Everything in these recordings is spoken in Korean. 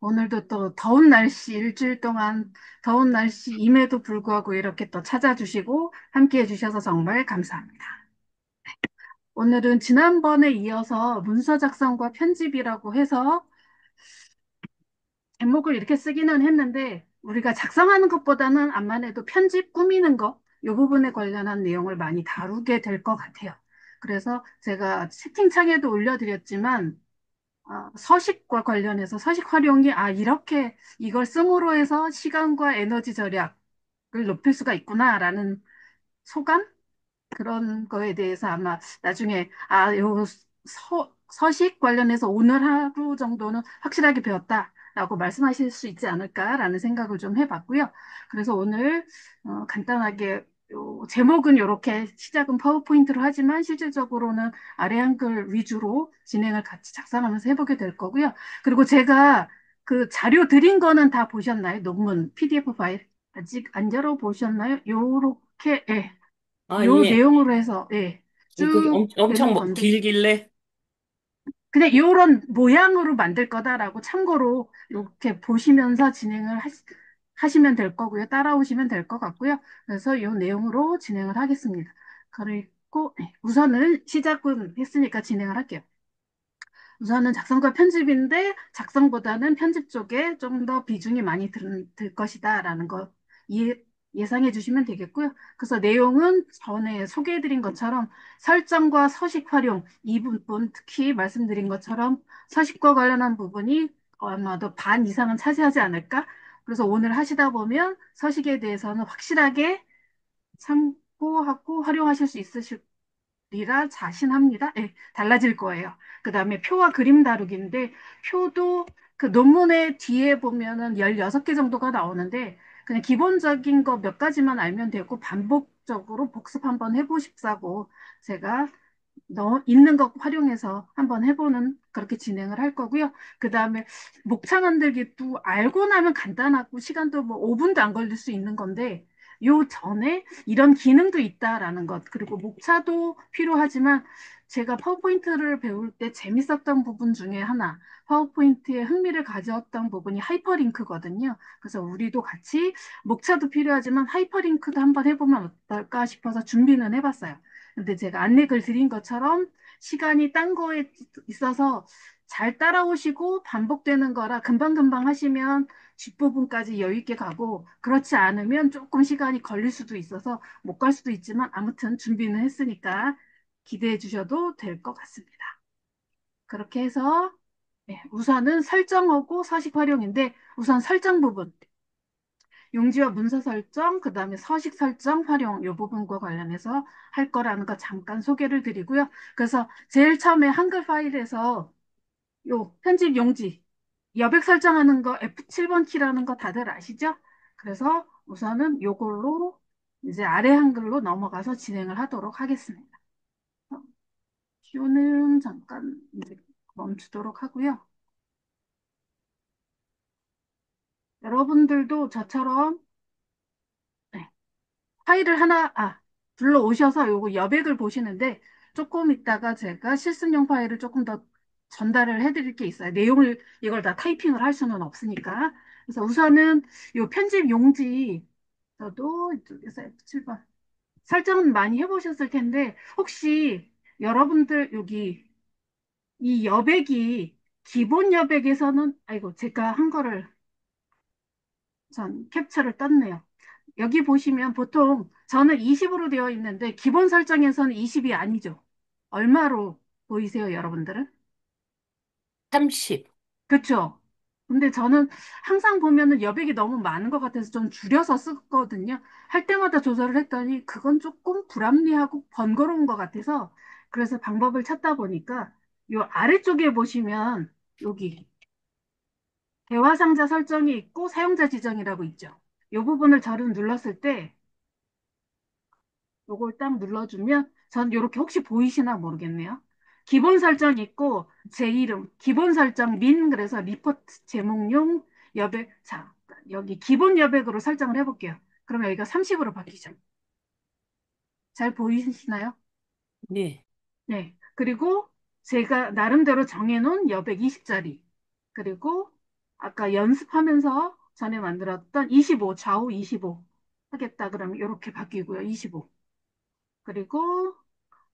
오늘도 또 더운 날씨, 일주일 동안 더운 날씨임에도 불구하고 이렇게 또 찾아주시고 함께 해주셔서 정말 감사합니다. 오늘은 지난번에 이어서 문서 작성과 편집이라고 해서 제목을 이렇게 쓰기는 했는데 우리가 작성하는 것보다는 암만 해도 편집 꾸미는 거, 이 부분에 관련한 내용을 많이 다루게 될 것 같아요. 그래서 제가 채팅창에도 올려드렸지만 서식과 관련해서 서식 활용이 이렇게 이걸 씀으로 해서 시간과 에너지 절약을 높일 수가 있구나라는 소감? 그런 거에 대해서 아마 나중에 요 서식 관련해서 오늘 하루 정도는 확실하게 배웠다라고 말씀하실 수 있지 않을까라는 생각을 좀 해봤고요. 그래서 오늘 간단하게 제목은 이렇게 시작은 파워포인트로 하지만 실질적으로는 아래 한글 위주로 진행을 같이 작성하면서 해보게 될 거고요. 그리고 제가 그 자료 드린 거는 다 보셨나요? 논문 PDF 파일 아직 안 열어보셨나요? 요렇게 예. 아, 요 예. 내용으로 해서 예, 그게 쭉 엄청 되는 건데 길길래? 그냥 요런 모양으로 만들 거다라고 참고로 이렇게 보시면서 하시면 될 거고요. 따라오시면 될 것 같고요. 그래서 요 내용으로 진행을 하겠습니다. 그리고 우선은 시작은 했으니까 진행을 할게요. 우선은 작성과 편집인데 작성보다는 편집 쪽에 좀 더 비중이 많이 들 것이다라는 거 예상해 주시면 되겠고요. 그래서 내용은 전에 소개해 드린 것처럼 설정과 서식 활용 이 부분 특히 말씀드린 것처럼 서식과 관련한 부분이 아마도 반 이상은 차지하지 않을까? 그래서 오늘 하시다 보면 서식에 대해서는 확실하게 참고하고 활용하실 수 있으실 리라 자신합니다. 예, 달라질 거예요. 그 다음에 표와 그림 다루기인데, 표도 그 논문의 뒤에 보면은 16개 정도가 나오는데, 그냥 기본적인 거 몇 가지만 알면 되고, 반복적으로 복습 한번 해보십사고, 제가 있는 것 활용해서 한번 해보는 그렇게 진행을 할 거고요. 그 다음에 목차 만들기도 알고 나면 간단하고 시간도 뭐 5분도 안 걸릴 수 있는 건데 요 전에 이런 기능도 있다라는 것 그리고 목차도 필요하지만 제가 파워포인트를 배울 때 재밌었던 부분 중에 하나 파워포인트에 흥미를 가졌던 부분이 하이퍼링크거든요. 그래서 우리도 같이 목차도 필요하지만 하이퍼링크도 한번 해보면 어떨까 싶어서 준비는 해봤어요. 근데 제가 안내글 드린 것처럼 시간이 딴 거에 있어서 잘 따라오시고 반복되는 거라 금방금방 하시면 뒷부분까지 여유 있게 가고 그렇지 않으면 조금 시간이 걸릴 수도 있어서 못 갈 수도 있지만 아무튼 준비는 했으니까 기대해 주셔도 될 것 같습니다. 그렇게 해서 우선은 설정하고 서식 활용인데 우선 설정 부분 용지와 문서 설정, 그 다음에 서식 설정 활용 이 부분과 관련해서 할 거라는 거 잠깐 소개를 드리고요. 그래서 제일 처음에 한글 파일에서 요 편집 용지, 여백 설정하는 거 F7번 키라는 거 다들 아시죠? 그래서 우선은 요걸로 이제 아래 한글로 넘어가서 진행을 하도록 하겠습니다. 큐는 잠깐 이제 멈추도록 하고요. 여러분들도 저처럼 네, 파일을 하나, 불러오셔서 요거 여백을 보시는데 조금 있다가 제가 실습용 파일을 조금 더 전달을 해드릴 게 있어요. 내용을 이걸 다 타이핑을 할 수는 없으니까. 그래서 우선은 요 편집 용지 저도 이쪽에서 F7번 설정은 많이 해보셨을 텐데 혹시 여러분들 여기 이 여백이 기본 여백에서는 아이고 제가 한 거를 전 캡처를 떴네요. 여기 보시면 보통 저는 20으로 되어 있는데 기본 설정에서는 20이 아니죠. 얼마로 보이세요, 여러분들은? 30. 그렇죠? 근데 저는 항상 보면은 여백이 너무 많은 것 같아서 좀 줄여서 쓰거든요. 할 때마다 조절을 했더니 그건 조금 불합리하고 번거로운 것 같아서 그래서 방법을 찾다 보니까 요 아래쪽에 보시면 여기 대화 상자 설정이 있고 사용자 지정이라고 있죠. 이 부분을 저를 눌렀을 때 요걸 딱 눌러주면 전 이렇게 혹시 보이시나 모르겠네요. 기본 설정 있고 제 이름 기본 설정 민 그래서 리포트 제목용 여백 자 여기 기본 여백으로 설정을 해볼게요. 그럼 여기가 30으로 바뀌죠. 잘 보이시나요? 네. 네. 그리고 제가 나름대로 정해놓은 여백 20짜리 그리고 아까 연습하면서 전에 만들었던 25, 좌우 25 하겠다. 그러면 이렇게 바뀌고요. 25. 그리고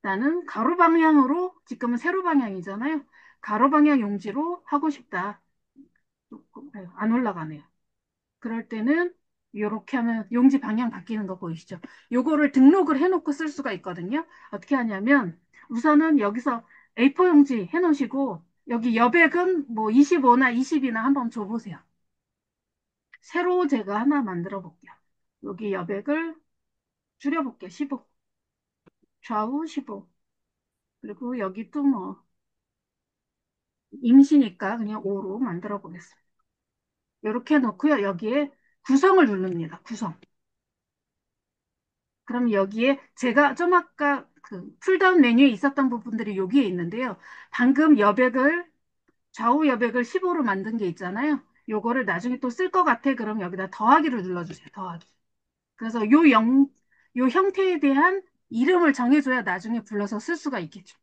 나는 가로 방향으로, 지금은 세로 방향이잖아요. 가로 방향 용지로 하고 싶다. 조금, 아유, 안 올라가네요. 그럴 때는 이렇게 하면 용지 방향 바뀌는 거 보이시죠? 요거를 등록을 해놓고 쓸 수가 있거든요. 어떻게 하냐면 우선은 여기서 A4 용지 해놓으시고 여기 여백은 뭐 25나 20이나 한번 줘보세요. 새로 제가 하나 만들어 볼게요. 여기 여백을 줄여볼게요. 15, 좌우 15. 그리고 여기 또 뭐 임시니까 그냥 5로 만들어 보겠습니다. 이렇게 해놓고요. 여기에 구성을 누릅니다. 구성. 그럼 여기에 제가 좀 아까 그 풀다운 메뉴에 있었던 부분들이 여기에 있는데요. 방금 여백을, 좌우 여백을 15로 만든 게 있잖아요. 요거를 나중에 또 쓸 것 같아. 그럼 여기다 더하기를 눌러주세요. 더하기. 그래서 요 형태에 대한 이름을 정해줘야 나중에 불러서 쓸 수가 있겠죠.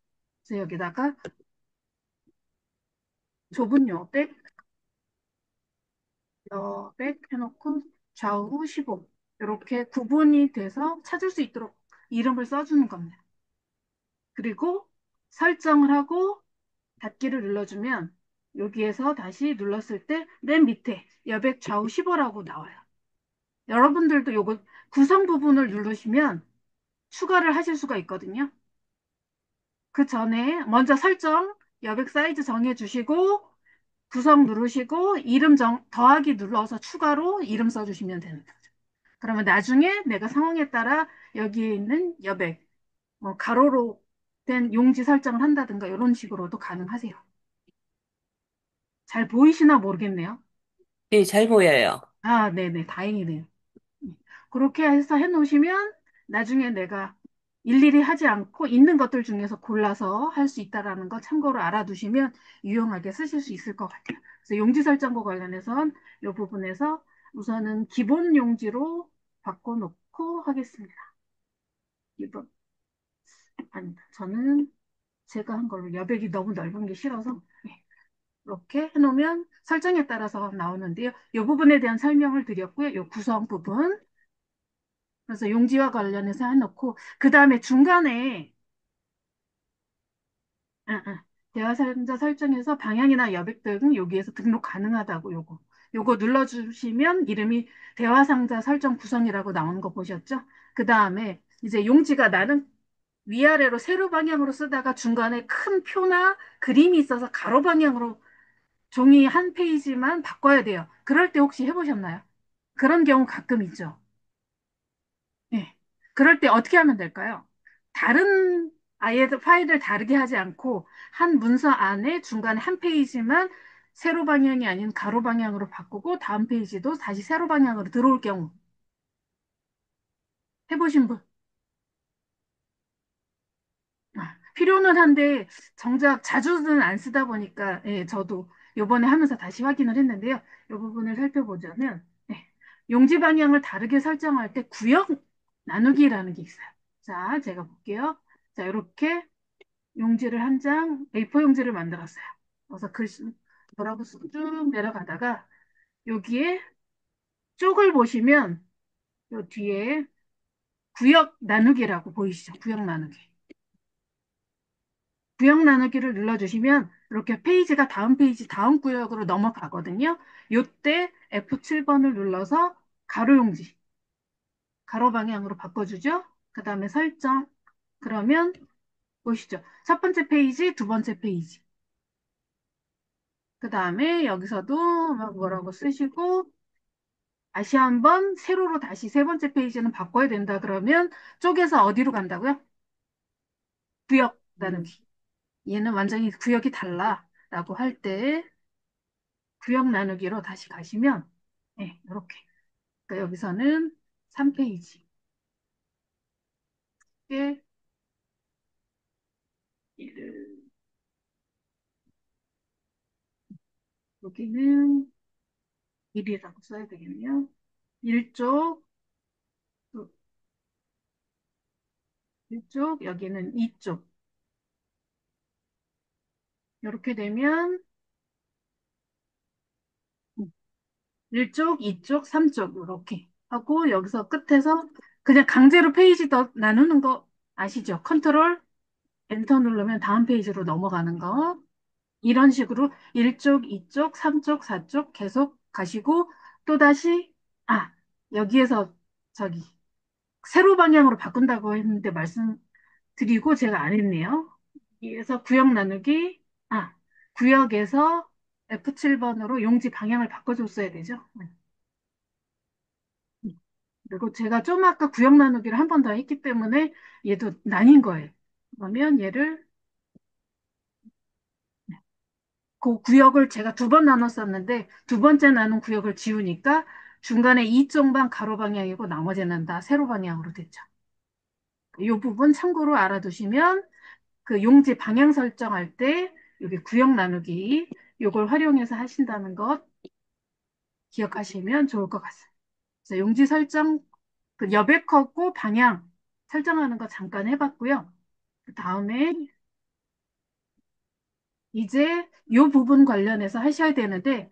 그래서 여기다가 좁은 여백 해놓고 좌우 15. 이렇게 구분이 돼서 찾을 수 있도록 이름을 써주는 겁니다. 그리고 설정을 하고 닫기를 눌러주면 여기에서 다시 눌렀을 때 맨 밑에 여백 좌우 15라고 나와요. 여러분들도 요거 구성 부분을 누르시면 추가를 하실 수가 있거든요. 그 전에 먼저 설정, 여백 사이즈 정해주시고 구성 누르시고 더하기 눌러서 추가로 이름 써주시면 되는 거죠. 그러면 나중에 내가 상황에 따라 여기에 있는 여백, 뭐 가로로 된 용지 설정을 한다든가 이런 식으로도 가능하세요. 잘 보이시나 모르겠네요. 네, 잘 보여요. 아, 네네, 다행이네요. 네. 그렇게 해서 해놓으시면 나중에 내가 일일이 하지 않고 있는 것들 중에서 골라서 할 수 있다라는 거 참고로 알아두시면 유용하게 쓰실 수 있을 것 같아요. 그래서 용지 설정과 관련해선 이 부분에서 우선은 기본 용지로 바꿔놓고 하겠습니다. 이번, 아니다. 저는 제가 한 걸로 여백이 너무 넓은 게 싫어서 네. 이렇게 해놓으면 설정에 따라서 나오는데요. 이 부분에 대한 설명을 드렸고요. 이 구성 부분. 그래서 용지와 관련해서 해놓고, 그 다음에 중간에, 아, 아, 대화사용자 설정에서 방향이나 여백 등 여기에서 등록 가능하다고 요거 눌러주시면 이름이 대화상자 설정 구성이라고 나오는 거 보셨죠? 그 다음에 이제 용지가 나는 위아래로 세로 방향으로 쓰다가 중간에 큰 표나 그림이 있어서 가로 방향으로 종이 한 페이지만 바꿔야 돼요. 그럴 때 혹시 해보셨나요? 그런 경우 가끔 있죠. 네. 그럴 때 어떻게 하면 될까요? 다른 아예 파일을 다르게 하지 않고 한 문서 안에 중간에 한 페이지만 세로 방향이 아닌 가로 방향으로 바꾸고 다음 페이지도 다시 세로 방향으로 들어올 경우 해보신 분? 필요는 한데 정작 자주는 안 쓰다 보니까 예, 저도 요번에 하면서 다시 확인을 했는데요. 이 부분을 살펴보자면 예, 용지 방향을 다르게 설정할 때 구역 나누기라는 게 있어요. 자, 제가 볼게요. 자, 이렇게 용지를 한 장, A4 용지를 만들었어요. 그래서 글씨 뭐라고 쓰고 쭉 내려가다가 여기에 쪽을 보시면 요 뒤에 구역 나누기라고 보이시죠? 구역 나누기. 구역 나누기를 눌러주시면 이렇게 페이지가 다음 페이지 다음 구역으로 넘어가거든요. 요때 F7번을 눌러서 가로 용지, 가로 방향으로 바꿔주죠. 그 다음에 설정. 그러면 보시죠. 첫 번째 페이지, 두 번째 페이지. 그 다음에 여기서도 막 뭐라고 쓰시고 다시 한번 세로로 다시 세 번째 페이지는 바꿔야 된다 그러면 쪼개서 어디로 간다고요? 구역 나누기. 얘는 완전히 구역이 달라라고 할 때 구역 나누기로 다시 가시면 네, 이렇게. 그러니까 여기서는 3페이지. 여기는 1이라고 써야 되겠네요. 1쪽, 1쪽, 여기는 2쪽. 이렇게 되면 1쪽, 2쪽, 3쪽 이렇게 하고 여기서 끝에서 그냥 강제로 페이지 더 나누는 거 아시죠? 컨트롤 엔터 누르면 다음 페이지로 넘어가는 거. 이런 식으로 1쪽, 2쪽, 3쪽, 4쪽 계속 가시고 또다시 아, 여기에서 저기 세로 방향으로 바꾼다고 했는데 말씀드리고 제가 안 했네요. 여기에서 구역 나누기 구역에서 F7번으로 용지 방향을 바꿔줬어야 되죠. 네. 그리고 제가 좀 아까 구역 나누기를 한 번 더 했기 때문에 얘도 나뉜 거예요. 그러면 얘를 그 구역을 제가 두 번 나눴었는데 두 번째 나눈 구역을 지우니까 중간에 2쪽만 가로 방향이고 나머지는 다 세로 방향으로 됐죠. 이 부분 참고로 알아두시면 그 용지 방향 설정할 때 여기 구역 나누기 요걸 활용해서 하신다는 것 기억하시면 좋을 것 같습니다. 그래서 용지 설정 그 여백하고 방향 설정하는 거 잠깐 해봤고요. 그 다음에 이제 요 부분 관련해서 하셔야 되는데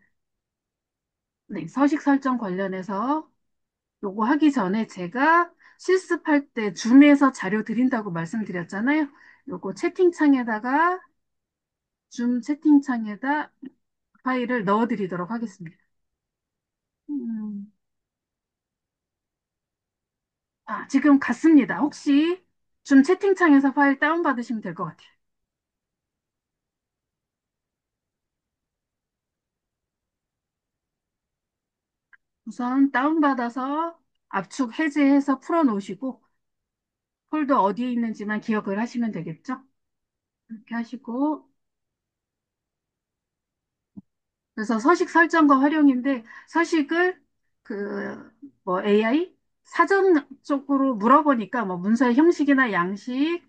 네, 서식 설정 관련해서 요거 하기 전에 제가 실습할 때 줌에서 자료 드린다고 말씀드렸잖아요. 요거 채팅창에다가 줌 채팅창에다 파일을 넣어드리도록 하겠습니다. 음, 지금 갔습니다. 혹시 줌 채팅창에서 파일 다운받으시면 될 것 같아요. 우선 다운받아서 압축 해제해서 풀어놓으시고 폴더 어디에 있는지만 기억을 하시면 되겠죠? 이렇게 하시고 그래서 서식 설정과 활용인데 서식을 그 뭐 AI 사전 쪽으로 물어보니까 뭐 문서의 형식이나 양식이라고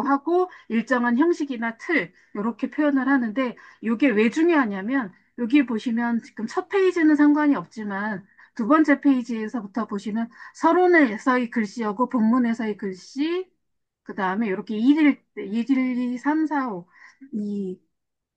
하고 일정한 형식이나 틀 이렇게 표현을 하는데 이게 왜 중요하냐면 여기 보시면 지금 첫 페이지는 상관이 없지만 두 번째 페이지에서부터 보시면 서론에서의 글씨하고 본문에서의 글씨 그다음에 이렇게 1, 2, 3, 4, 5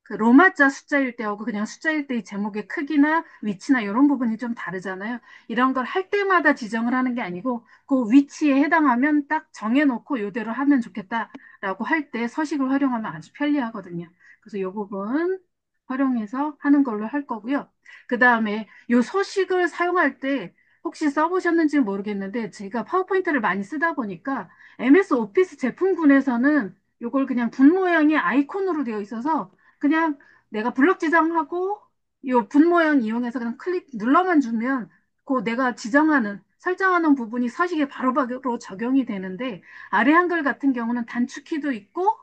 그 로마자 숫자일 때하고 그냥 숫자일 때의 제목의 크기나 위치나 이런 부분이 좀 다르잖아요. 이런 걸 할 때마다 지정을 하는 게 아니고 그 위치에 해당하면 딱 정해놓고 이대로 하면 좋겠다라고 할 때 서식을 활용하면 아주 편리하거든요. 그래서 이 부분 활용해서 하는 걸로 할 거고요. 그 다음에 이 서식을 사용할 때 혹시 써보셨는지 모르겠는데 제가 파워포인트를 많이 쓰다 보니까 MS 오피스 제품군에서는 이걸 그냥 분 모양이 아이콘으로 되어 있어서 그냥 내가 블럭 지정하고 요 분 모양 이용해서 그냥 클릭 눌러만 주면 그 내가 지정하는 설정하는 부분이 서식에 바로바로 적용이 되는데 아래 한글 같은 경우는 단축키도 있고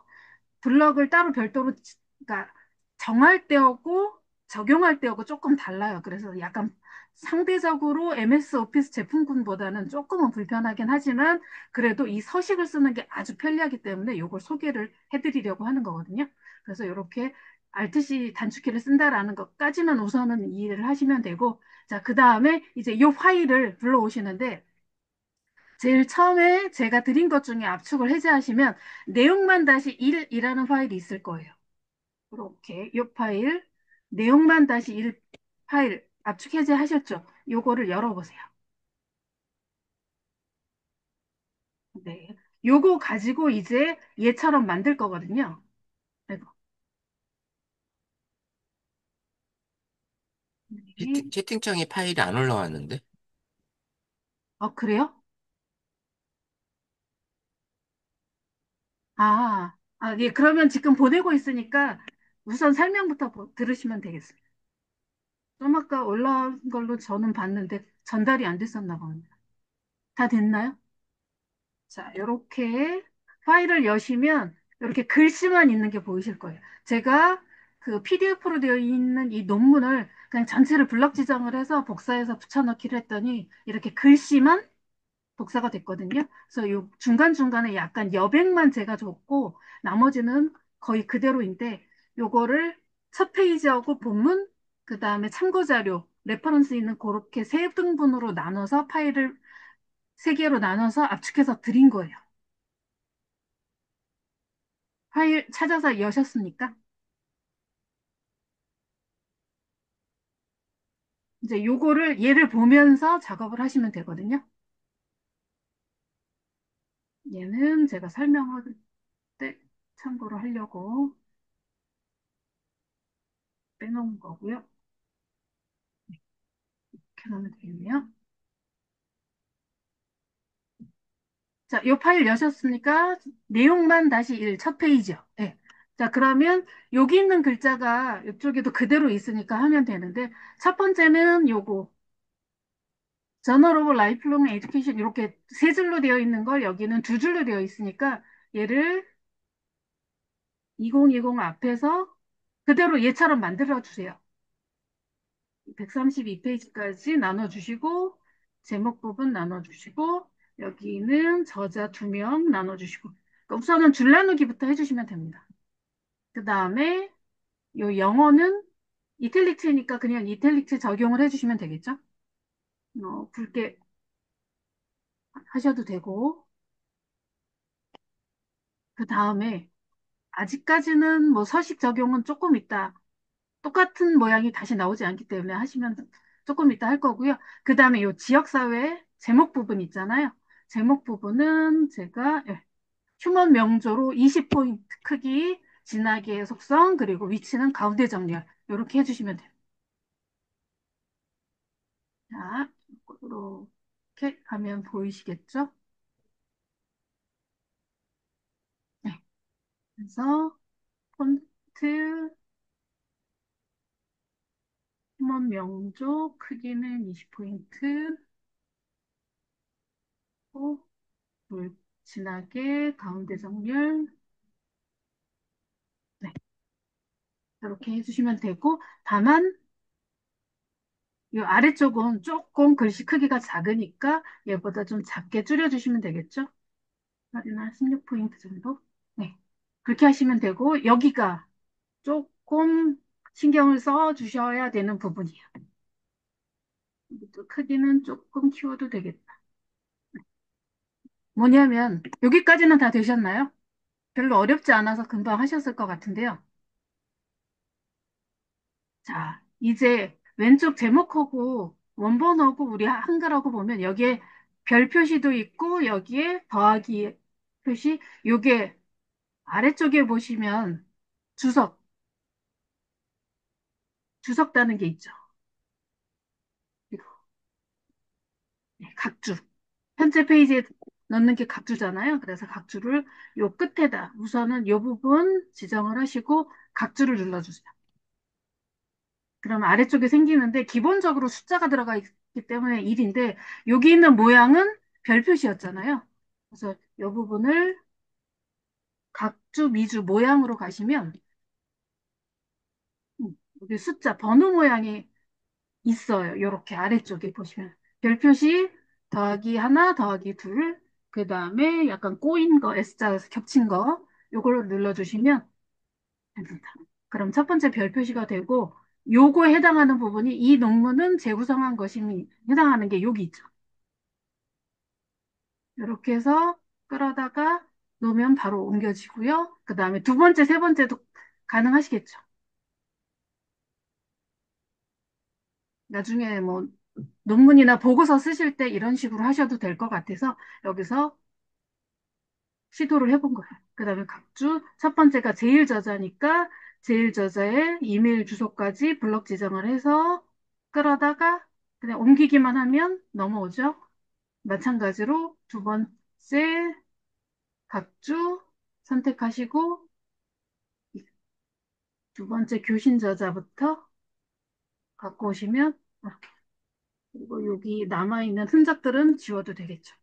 블럭을 따로 별도로 그러니까 정할 때하고 적용할 때하고 조금 달라요. 그래서 약간 상대적으로 MS 오피스 제품군보다는 조금은 불편하긴 하지만 그래도 이 서식을 쓰는 게 아주 편리하기 때문에 이걸 소개를 해드리려고 하는 거거든요. 그래서 이렇게 Alt-C 단축키를 쓴다라는 것까지만 우선은 이해를 하시면 되고 자, 그 다음에 이제 이 파일을 불러오시는데 제일 처음에 제가 드린 것 중에 압축을 해제하시면 내용만 다시 1이라는 파일이 있을 거예요. 이렇게 이 파일 내용만 다시 1 파일 압축 해제하셨죠? 요거를 열어보세요. 네. 요거 가지고 이제 얘처럼 만들 거거든요. 아이고. 네. 채팅창에 파일이 안 올라왔는데? 그래요? 예. 그러면 지금 보내고 있으니까 우선 설명부터 들으시면 되겠습니다. 좀 아까 올라온 걸로 저는 봤는데 전달이 안 됐었나 봅니다. 다 됐나요? 자, 이렇게 파일을 여시면 이렇게 글씨만 있는 게 보이실 거예요. 제가 그 PDF로 되어 있는 이 논문을 그냥 전체를 블럭 지정을 해서 복사해서 붙여넣기를 했더니 이렇게 글씨만 복사가 됐거든요. 그래서 요 중간중간에 약간 여백만 제가 줬고 나머지는 거의 그대로인데 요거를 첫 페이지하고 본문, 그 다음에 참고자료, 레퍼런스 있는 그렇게 세 등분으로 나눠서 파일을 세 개로 나눠서 압축해서 드린 거예요. 파일 찾아서 여셨습니까? 이제 요거를 얘를 보면서 작업을 하시면 되거든요. 얘는 제가 설명할 때 참고로 하려고 빼놓은 거고요. 이렇게 놓으면 되겠네요. 자, 요 파일 여셨습니까? 내용만 다시 첫 페이지요. 네. 자, 그러면 여기 있는 글자가 이쪽에도 그대로 있으니까 하면 되는데, 첫 번째는 요거, Journal of Lifelong Education 이렇게 세 줄로 되어 있는 걸 여기는 두 줄로 되어 있으니까 얘를 2020 앞에서 그대로 얘처럼 만들어 주세요. 132페이지까지 나눠주시고, 제목 부분 나눠주시고, 여기는 저자 2명 나눠주시고, 그러니까 우선은 줄 나누기부터 해주시면 됩니다. 그 다음에 요 영어는 이탈릭스니까 그냥 이탈릭스 적용을 해주시면 되겠죠? 굵게 하셔도 되고, 그 다음에 아직까지는 뭐 서식 적용은 조금 있다. 똑같은 모양이 다시 나오지 않기 때문에 하시면 조금 이따 할 거고요. 그 다음에 요 지역사회 제목 부분 있잖아요. 제목 부분은 제가 휴먼 명조로 20포인트 크기, 진하게 속성, 그리고 위치는 가운데 정렬. 이렇게 해주시면 돼요. 자, 이렇게 하면 보이시겠죠? 네. 그래서 폰트, 휴먼 명조 크기는 20포인트, 진하게 가운데 정렬. 네. 이렇게 해주시면 되고, 다만, 이 아래쪽은 조금 글씨 크기가 작으니까 얘보다 좀 작게 줄여주시면 되겠죠? 한 16포인트 정도? 네. 그렇게 하시면 되고, 여기가 조금 신경을 써 주셔야 되는 부분이에요. 또 크기는 조금 키워도 되겠다. 뭐냐면, 여기까지는 다 되셨나요? 별로 어렵지 않아서 금방 하셨을 것 같은데요. 자, 이제 왼쪽 제목하고 원본하고 우리 한글하고 보면 여기에 별 표시도 있고 여기에 더하기 표시, 요게 아래쪽에 보시면 주석, 주석다는 게 있죠. 이거, 네, 각주. 현재 페이지에 넣는 게 각주잖아요. 그래서 각주를 요 끝에다 우선은 요 부분 지정을 하시고 각주를 눌러주세요. 그럼 아래쪽에 생기는데 기본적으로 숫자가 들어가 있기 때문에 1인데 여기 있는 모양은 별 표시였잖아요. 그래서 이 부분을 각주 미주 모양으로 가시면 여기 숫자 번호 모양이 있어요. 이렇게 아래쪽에 보시면 별 표시 더하기 하나 더하기 둘, 그 다음에 약간 꼬인 거 S자 겹친 거 요걸 눌러주시면 됩니다. 그럼 첫 번째 별 표시가 되고 요거에 해당하는 부분이 이 논문은 재구성한 것이 해당하는 게 여기 있죠. 이렇게 해서 끌어다가 놓으면 바로 옮겨지고요. 그 다음에 두 번째, 세 번째도 가능하시겠죠. 나중에 뭐 논문이나 보고서 쓰실 때 이런 식으로 하셔도 될 것 같아서 여기서 시도를 해본 거예요. 그 다음에 각주, 첫 번째가 제일 저자니까 제일 저자의 이메일 주소까지 블럭 지정을 해서 끌어다가 그냥 옮기기만 하면 넘어오죠. 마찬가지로 두 번째 각주 선택하시고 두 번째 교신 저자부터 갖고 오시면 이렇게. 그리고 여기 남아있는 흔적들은 지워도 되겠죠.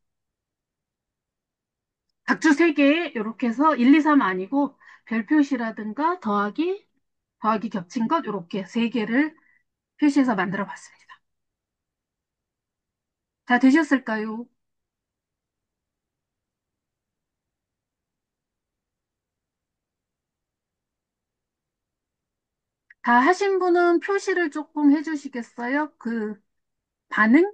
각주 3개 이렇게 해서 1, 2, 3 아니고 별 표시라든가 더하기 겹친 것 이렇게 3개를 표시해서 만들어 봤습니다. 다 되셨을까요? 다 하신 분은 표시를 조금 해주시겠어요? 그 반응?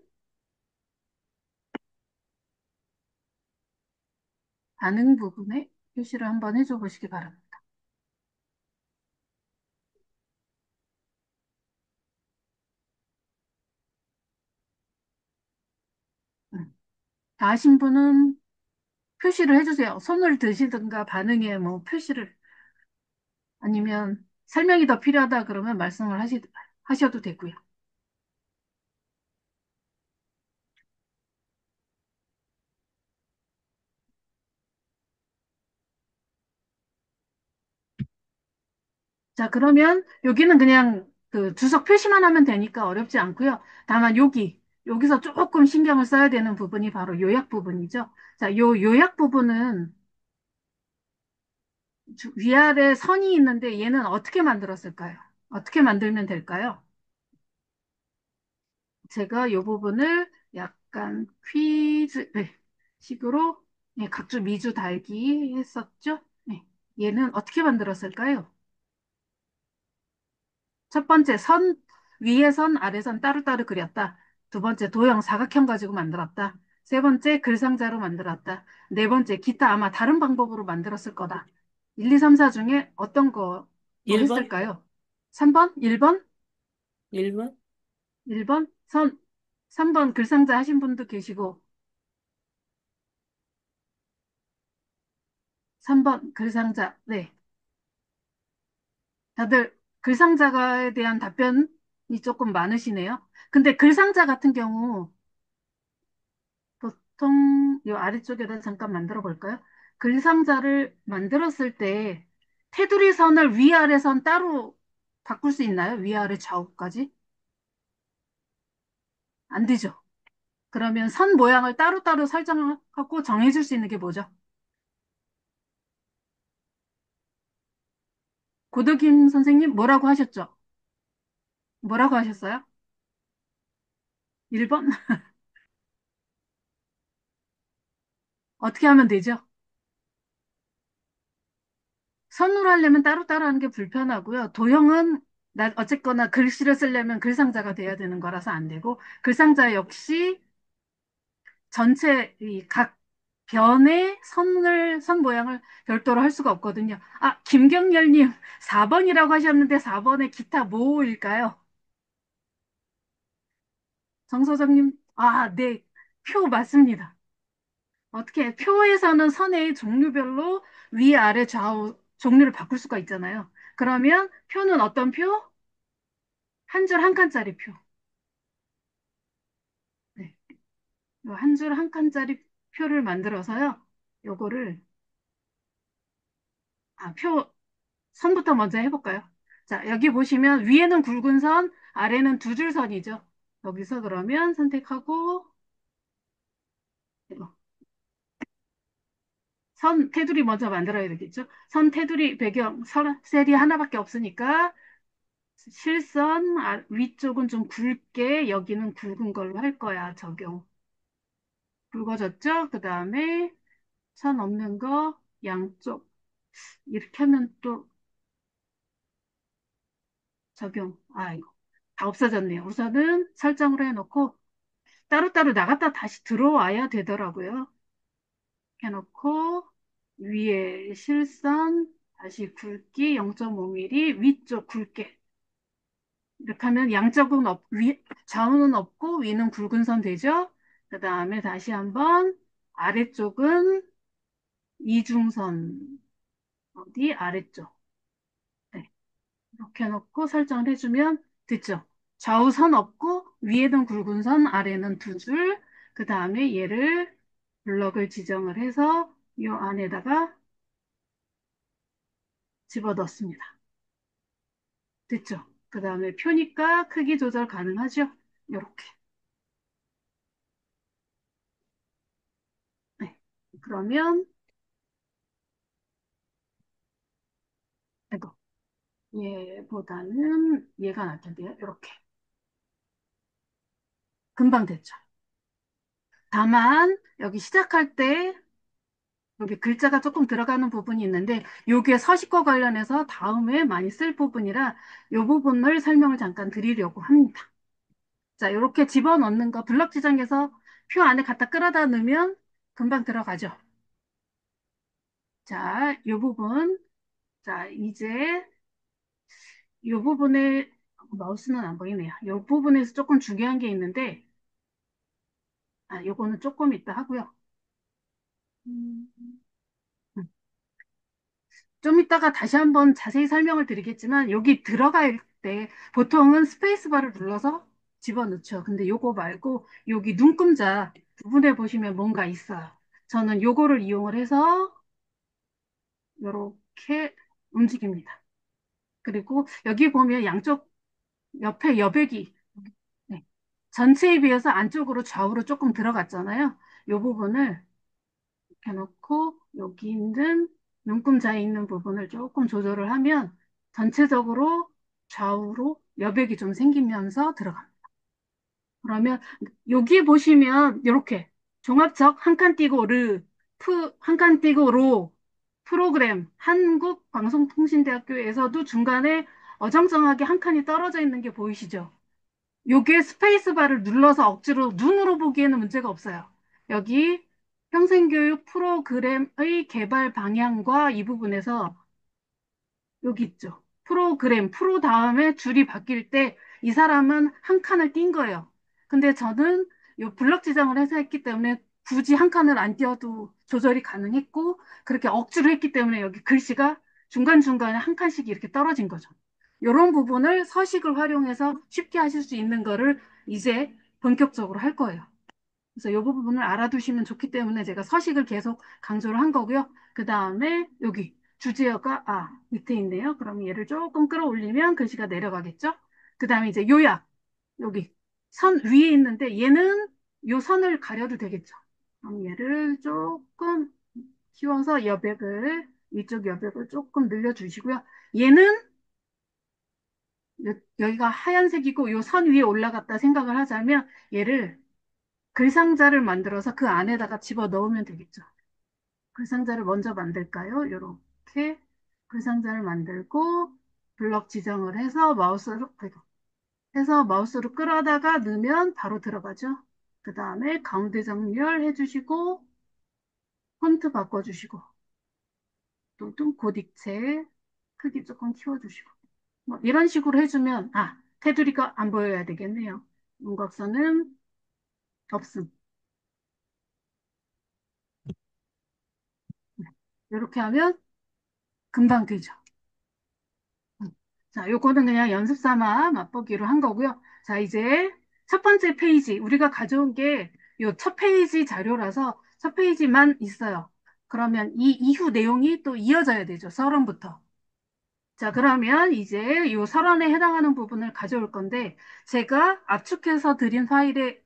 반응 부분에 표시를 한번 해줘 보시기 바랍니다. 다 하신 분은 표시를 해주세요. 손을 드시든가 반응에 뭐 표시를 아니면 설명이 더 필요하다 그러면 말씀을 하셔도 되고요. 자, 그러면 여기는 그냥 그 주석 표시만 하면 되니까 어렵지 않고요. 다만 여기서 조금 신경을 써야 되는 부분이 바로 요약 부분이죠. 자, 요 요약 부분은 위아래 선이 있는데 얘는 어떻게 만들었을까요? 어떻게 만들면 될까요? 제가 요 부분을 약간 퀴즈 네, 식으로 네, 각주 미주 달기 했었죠. 네, 얘는 어떻게 만들었을까요? 첫 번째 위에 선, 아래 선 따로따로 그렸다. 두 번째 도형 사각형 가지고 만들었다. 세 번째 글상자로 만들었다. 네 번째 기타 아마 다른 방법으로 만들었을 거다. 1, 2, 3, 4 중에 어떤 거로 1번? 했을까요? 3번? 1번? 1번? 1번? 3번 글상자 하신 분도 계시고 3번 글상자. 네. 다들 글상자가에 대한 답변이 조금 많으시네요. 근데 글상자 같은 경우 보통 이 아래쪽에다 잠깐 만들어 볼까요? 글상자를 만들었을 때 테두리 선을 위아래 선 따로 바꿀 수 있나요? 위아래 좌우까지? 안 되죠. 그러면 선 모양을 따로따로 설정하고 정해줄 수 있는 게 뭐죠? 고덕임 선생님 뭐라고 하셨죠? 뭐라고 하셨어요? 1번? 어떻게 하면 되죠? 선으로 하려면 따로따로 하는 게 불편하고요. 도형은 어쨌거나 글씨를 쓰려면 글상자가 돼야 되는 거라서 안 되고, 글상자 역시 전체 이 각 변의 선 모양을 별도로 할 수가 없거든요. 아, 김경렬님 4번이라고 하셨는데 4번에 기타 뭐일까요? 정소정님, 아, 네, 표 맞습니다. 어떻게 표에서는 선의 종류별로 위, 아래, 좌우 종류를 바꿀 수가 있잖아요. 그러면 표는 어떤 표? 한 줄 한 칸짜리 표. 네. 한 줄 한 칸짜리 표를 만들어서요. 요거를, 선부터 먼저 해볼까요? 자, 여기 보시면 위에는 굵은 선, 아래는 두 줄 선이죠. 여기서 그러면 선택하고, 이거. 선 테두리 먼저 만들어야 되겠죠? 선 테두리 배경, 셀이 하나밖에 없으니까 실선 위쪽은 좀 굵게 여기는 굵은 걸로 할 거야 적용. 굵어졌죠? 그 다음에 선 없는 거 양쪽 이렇게 하면 또 적용. 이거 다 없어졌네요. 우선은 설정으로 해놓고 따로따로 나갔다 다시 들어와야 되더라고요. 해놓고 위에 실선 다시 굵기 0.5mm 위쪽 굵게 이렇게 하면 양쪽은 좌우는 없고 위는 굵은 선 되죠? 그 다음에 다시 한번 아래쪽은 이중선 어디 아래쪽 네. 이렇게 해놓고 설정을 해주면 됐죠? 좌우선 없고 위에는 굵은 선 아래는 두 줄 그 다음에 얘를 블럭을 지정을 해서 이 안에다가 집어넣습니다. 됐죠? 그 다음에 표니까 크기 조절 가능하죠? 이렇게 네. 그러면 이거 얘보다는 얘가 날 텐데요. 이렇게. 금방 됐죠. 다만, 여기 시작할 때, 여기 글자가 조금 들어가는 부분이 있는데, 요게 서식과 관련해서 다음에 많이 쓸 부분이라, 요 부분을 설명을 잠깐 드리려고 합니다. 자, 이렇게 집어넣는 거, 블럭 지정해서 표 안에 갖다 끌어다 넣으면 금방 들어가죠. 자, 요 부분. 자, 이제 요 부분에, 마우스는 안 보이네요. 요 부분에서 조금 중요한 게 있는데, 요거는 조금 이따 하고요. 음, 음. 좀 이따가 다시 한번 자세히 설명을 드리겠지만 여기 들어갈 때 보통은 스페이스바를 눌러서 집어넣죠. 근데 요거 말고 여기 눈금자 부분에 보시면 뭔가 있어요. 저는 요거를 이용을 해서 요렇게 움직입니다. 그리고 여기 보면 양쪽 옆에 여백이 네, 전체에 비해서 안쪽으로 좌우로 조금 들어갔잖아요. 요 부분을 이렇게 놓고 여기 있는 눈금자에 있는 부분을 조금 조절을 하면 전체적으로 좌우로 여백이 좀 생기면서 들어갑니다. 그러면 여기 보시면 이렇게 종합적 한 칸 띄고 한 칸 띄고 로 프로그램 한국방송통신대학교에서도 중간에 어정쩡하게 한 칸이 떨어져 있는 게 보이시죠? 요게 스페이스바를 눌러서 억지로 눈으로 보기에는 문제가 없어요. 여기 평생교육 프로그램의 개발 방향과 이 부분에서 여기 있죠. 프로그램, 프로 다음에 줄이 바뀔 때 이 사람은 한 칸을 띈 거예요. 근데 저는 요 블럭 지정을 해서 했기 때문에 굳이 한 칸을 안 띄어도 조절이 가능했고 그렇게 억지로 했기 때문에 여기 글씨가 중간중간에 한 칸씩 이렇게 떨어진 거죠. 이런 부분을 서식을 활용해서 쉽게 하실 수 있는 거를 이제 본격적으로 할 거예요. 그래서 이 부분을 알아두시면 좋기 때문에 제가 서식을 계속 강조를 한 거고요. 그 다음에 여기 주제어가 밑에 있네요. 그럼 얘를 조금 끌어올리면 글씨가 내려가겠죠. 그 다음에 이제 요약 여기 선 위에 있는데 얘는 요 선을 가려도 되겠죠. 그럼 얘를 조금 키워서 여백을 위쪽 여백을 조금 늘려주시고요. 얘는 여기가 하얀색이고 요 선 위에 올라갔다 생각을 하자면 얘를 글상자를 만들어서 그 안에다가 집어 넣으면 되겠죠. 글상자를 먼저 만들까요? 이렇게 글상자를 만들고 블럭 지정을 해서 마우스로 끌어다가 넣으면 바로 들어가죠. 그 다음에 가운데 정렬 해주시고 폰트 바꿔주시고 또 고딕체 크기 조금 키워주시고 뭐 이런 식으로 해주면 테두리가 안 보여야 되겠네요. 윤곽선은 없음. 이렇게 하면 금방 되죠. 자, 요거는 그냥 연습 삼아 맛보기로 한 거고요. 자, 이제 첫 번째 페이지. 우리가 가져온 게 요 첫 페이지 자료라서 첫 페이지만 있어요. 그러면 이 이후 내용이 또 이어져야 되죠. 서론부터. 자, 그러면 이제 요 서론에 해당하는 부분을 가져올 건데, 제가 압축해서 드린 파일에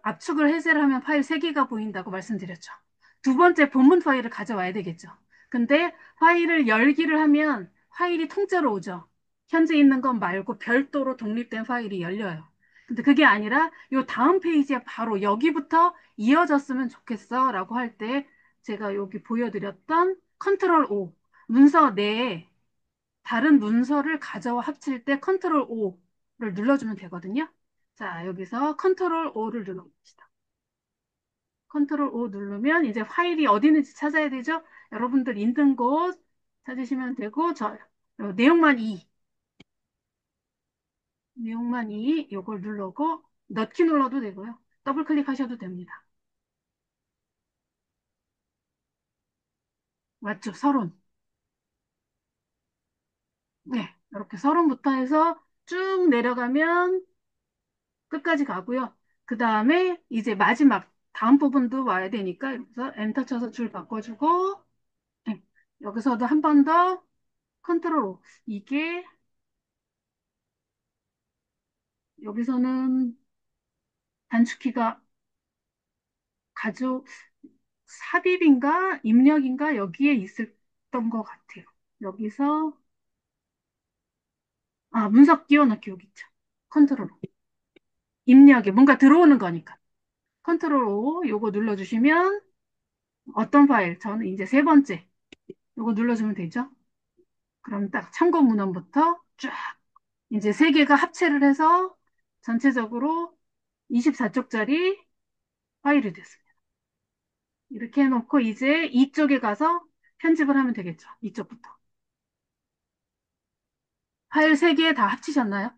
압축을 해제를 하면 파일 3개가 보인다고 말씀드렸죠. 두 번째 본문 파일을 가져와야 되겠죠. 근데 파일을 열기를 하면 파일이 통째로 오죠. 현재 있는 것 말고 별도로 독립된 파일이 열려요. 근데 그게 아니라 요 다음 페이지에 바로 여기부터 이어졌으면 좋겠어 라고 할 때 제가 여기 보여드렸던 컨트롤 O 문서 내에 다른 문서를 가져와 합칠 때 컨트롤 O를 눌러주면 되거든요. 자, 여기서 컨트롤 O를 눌러봅시다. 컨트롤 O 누르면 이제 파일이 어디 있는지 찾아야 되죠? 여러분들 있는 곳 찾으시면 되고, 내용만 내용만 요걸 누르고, 넣기 눌러도 되고요. 더블 클릭하셔도 됩니다. 맞죠? 서론. 네. 이렇게 서론부터 해서 쭉 내려가면 끝까지 가고요. 그 다음에 이제 마지막 다음 부분도 와야 되니까 여기서 엔터 쳐서 줄 바꿔주고 네. 여기서도 한 번 더 컨트롤 O. 이게 여기서는 단축키가 가족 삽입인가 입력인가 여기에 있었던 것 같아요. 여기서 문서 끼워넣기 여기 있죠. 컨트롤 O. 입력에 뭔가 들어오는 거니까 컨트롤 O 요거 눌러주시면 어떤 파일 저는 이제 세 번째 요거 눌러주면 되죠. 그럼 딱 참고 문헌부터 쫙 이제 세 개가 합체를 해서 전체적으로 24쪽짜리 파일이 됐습니다. 이렇게 해놓고 이제 이쪽에 가서 편집을 하면 되겠죠. 이쪽부터. 파일 세 개 다 합치셨나요?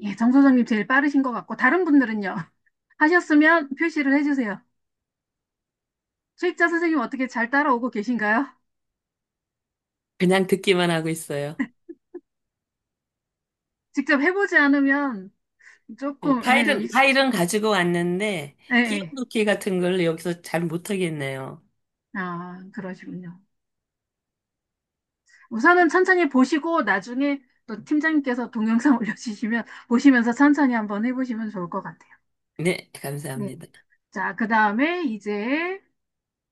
예, 정소정님 제일 빠르신 것 같고, 다른 분들은요? 하셨으면 표시를 해주세요. 수익자 선생님 어떻게 잘 따라오고 계신가요? 그냥 듣기만 하고 있어요. 직접 해보지 않으면 예, 조금, 파일은 가지고 왔는데, 예, 예. 띄워놓기 같은 걸 여기서 잘 못하겠네요. 아, 그러시군요. 우선은 천천히 보시고 나중에 또 팀장님께서 동영상 올려주시면 보시면서 천천히 한번 해보시면 좋을 것 같아요. 네, 네. 감사합니다. 자, 그 다음에 이제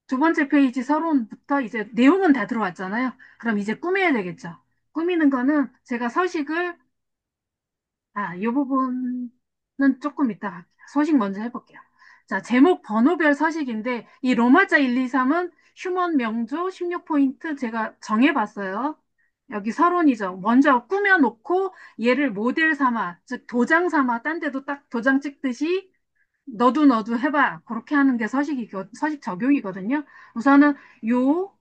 두 번째 페이지 서론부터 이제 내용은 다 들어왔잖아요. 그럼 이제 꾸며야 되겠죠. 꾸미는 거는 제가 서식을, 이 부분은 조금 이따 할게요. 서식 먼저 해볼게요. 자, 제목 번호별 서식인데 이 로마자 1, 2, 3은 휴먼 명조 16포인트 제가 정해봤어요. 여기 서론이죠. 먼저 꾸며놓고 얘를 모델 삼아, 즉 도장 삼아, 딴 데도 딱 도장 찍듯이 너도 해봐. 그렇게 하는 게 서식 적용이거든요. 우선은 요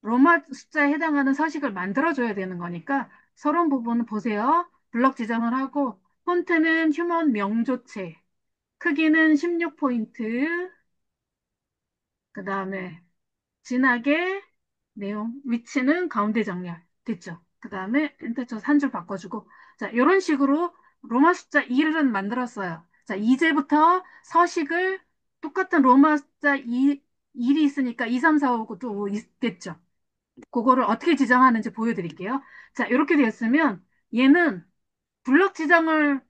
로마 숫자에 해당하는 서식을 만들어줘야 되는 거니까 서론 부분은 보세요. 블럭 지정을 하고 폰트는 휴먼 명조체, 크기는 16포인트, 그 다음에 진하게 내용, 위치는 가운데 정렬. 됐죠? 그 다음에 엔터 쳐서 한 줄 바꿔주고. 자, 이런 식으로 로마 숫자 1은 만들었어요. 자, 이제부터 서식을 똑같은 로마 숫자 1이 있으니까 2, 3, 4, 5, 또 있겠죠. 그거를 어떻게 지정하는지 보여드릴게요. 자, 이렇게 되었으면 얘는 블럭 지정을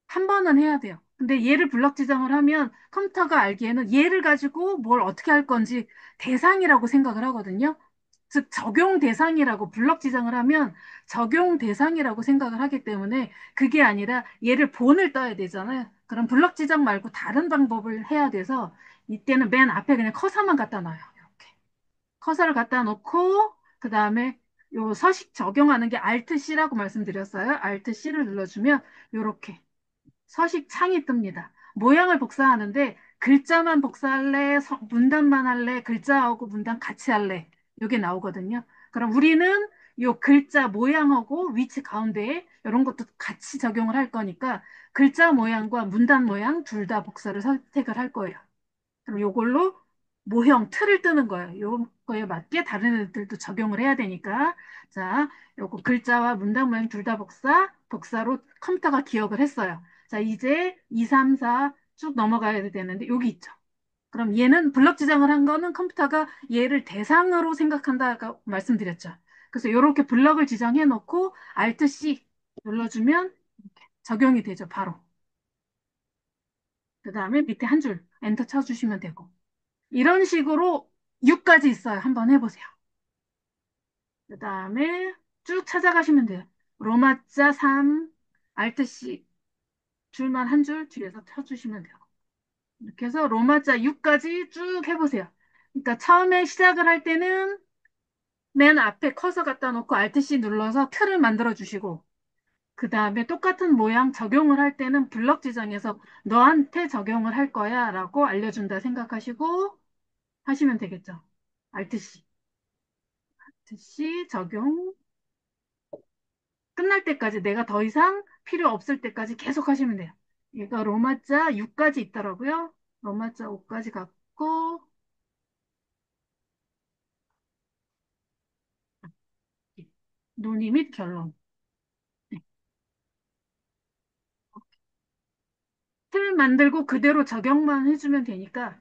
한 번은 해야 돼요. 근데 얘를 블럭 지정을 하면 컴퓨터가 알기에는 얘를 가지고 뭘 어떻게 할 건지 대상이라고 생각을 하거든요. 즉, 적용 대상이라고 블럭 지정을 하면 적용 대상이라고 생각을 하기 때문에 그게 아니라 얘를 본을 떠야 되잖아요. 그럼 블럭 지정 말고 다른 방법을 해야 돼서 이때는 맨 앞에 그냥 커서만 갖다 놔요. 이렇게. 커서를 갖다 놓고 그 다음에 요 서식 적용하는 게 Alt C라고 말씀드렸어요. Alt C를 눌러주면 요렇게 서식 창이 뜹니다. 모양을 복사하는데 글자만 복사할래, 문단만 할래, 글자하고 문단 같이 할래. 이게 나오거든요. 그럼 우리는 요 글자 모양하고 위치 가운데에 이런 것도 같이 적용을 할 거니까 글자 모양과 문단 모양 둘 다 복사를 선택을 할 거예요. 그럼 요걸로 모형 틀을 뜨는 거예요. 요거에 맞게 다른 애들도 적용을 해야 되니까. 자, 요거 글자와 문단 모양 둘 다 복사로 컴퓨터가 기억을 했어요. 자, 이제 2, 3, 4 쭉 넘어가야 되는데 여기 있죠. 그럼 얘는 블럭 지정을 한 거는 컴퓨터가 얘를 대상으로 생각한다고 말씀드렸죠. 그래서 이렇게 블럭을 지정해 놓고 Alt C 눌러주면 적용이 되죠, 바로. 그 다음에 밑에 한 줄 엔터 쳐주시면 되고. 이런 식으로 6까지 있어요. 한번 해보세요. 그 다음에 쭉 찾아가시면 돼요. 로마자 3, 알트 C 줄만 한 줄 뒤에서 쳐주시면 돼요. 이렇게 해서 로마자 6까지 쭉 해보세요. 그러니까 처음에 시작을 할 때는 맨 앞에 커서 갖다 놓고 알트 C 눌러서 틀을 만들어 주시고 그 다음에 똑같은 모양 적용을 할 때는 블럭 지정해서 너한테 적용을 할 거야 라고 알려준다 생각하시고 하시면 되겠죠. 알트 C. C 적용 끝날 때까지 내가 더 이상 필요 없을 때까지 계속 하시면 돼요. 얘가 로마자 6까지 있더라고요. 로마자 5까지 갔고 논의 및 결론. 네. 틀 만들고 그대로 적용만 해주면 되니까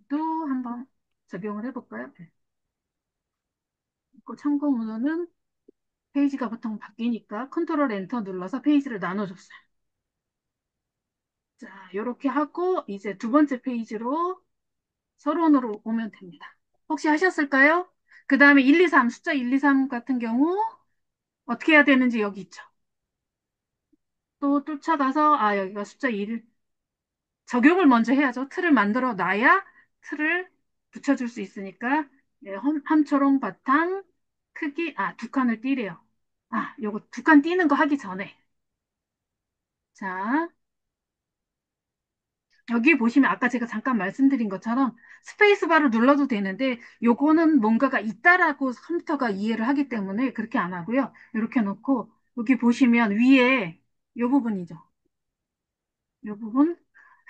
또 한번 적용을 해볼까요? 네. 그 참고 문헌은 페이지가 보통 바뀌니까 컨트롤 엔터 눌러서 페이지를 나눠줬어요. 자, 이렇게 하고 이제 두 번째 페이지로 서론으로 오면 됩니다. 혹시 하셨을까요? 그 다음에 1, 2, 3, 숫자 1, 2, 3 같은 경우 어떻게 해야 되는지 여기 있죠. 또 쫓아가서, 여기가 숫자 1 적용을 먼저 해야죠. 틀을 만들어 놔야 틀을 붙여줄 수 있으니까, 네, 함초롱 바탕 크기, 두 칸을 띄래요. 요거 두 칸 띄는 거 하기 전에. 자, 여기 보시면 아까 제가 잠깐 말씀드린 것처럼 스페이스바를 눌러도 되는데 요거는 뭔가가 있다라고 컴퓨터가 이해를 하기 때문에 그렇게 안 하고요. 이렇게 놓고 여기 보시면 위에 이 부분이죠. 이 부분.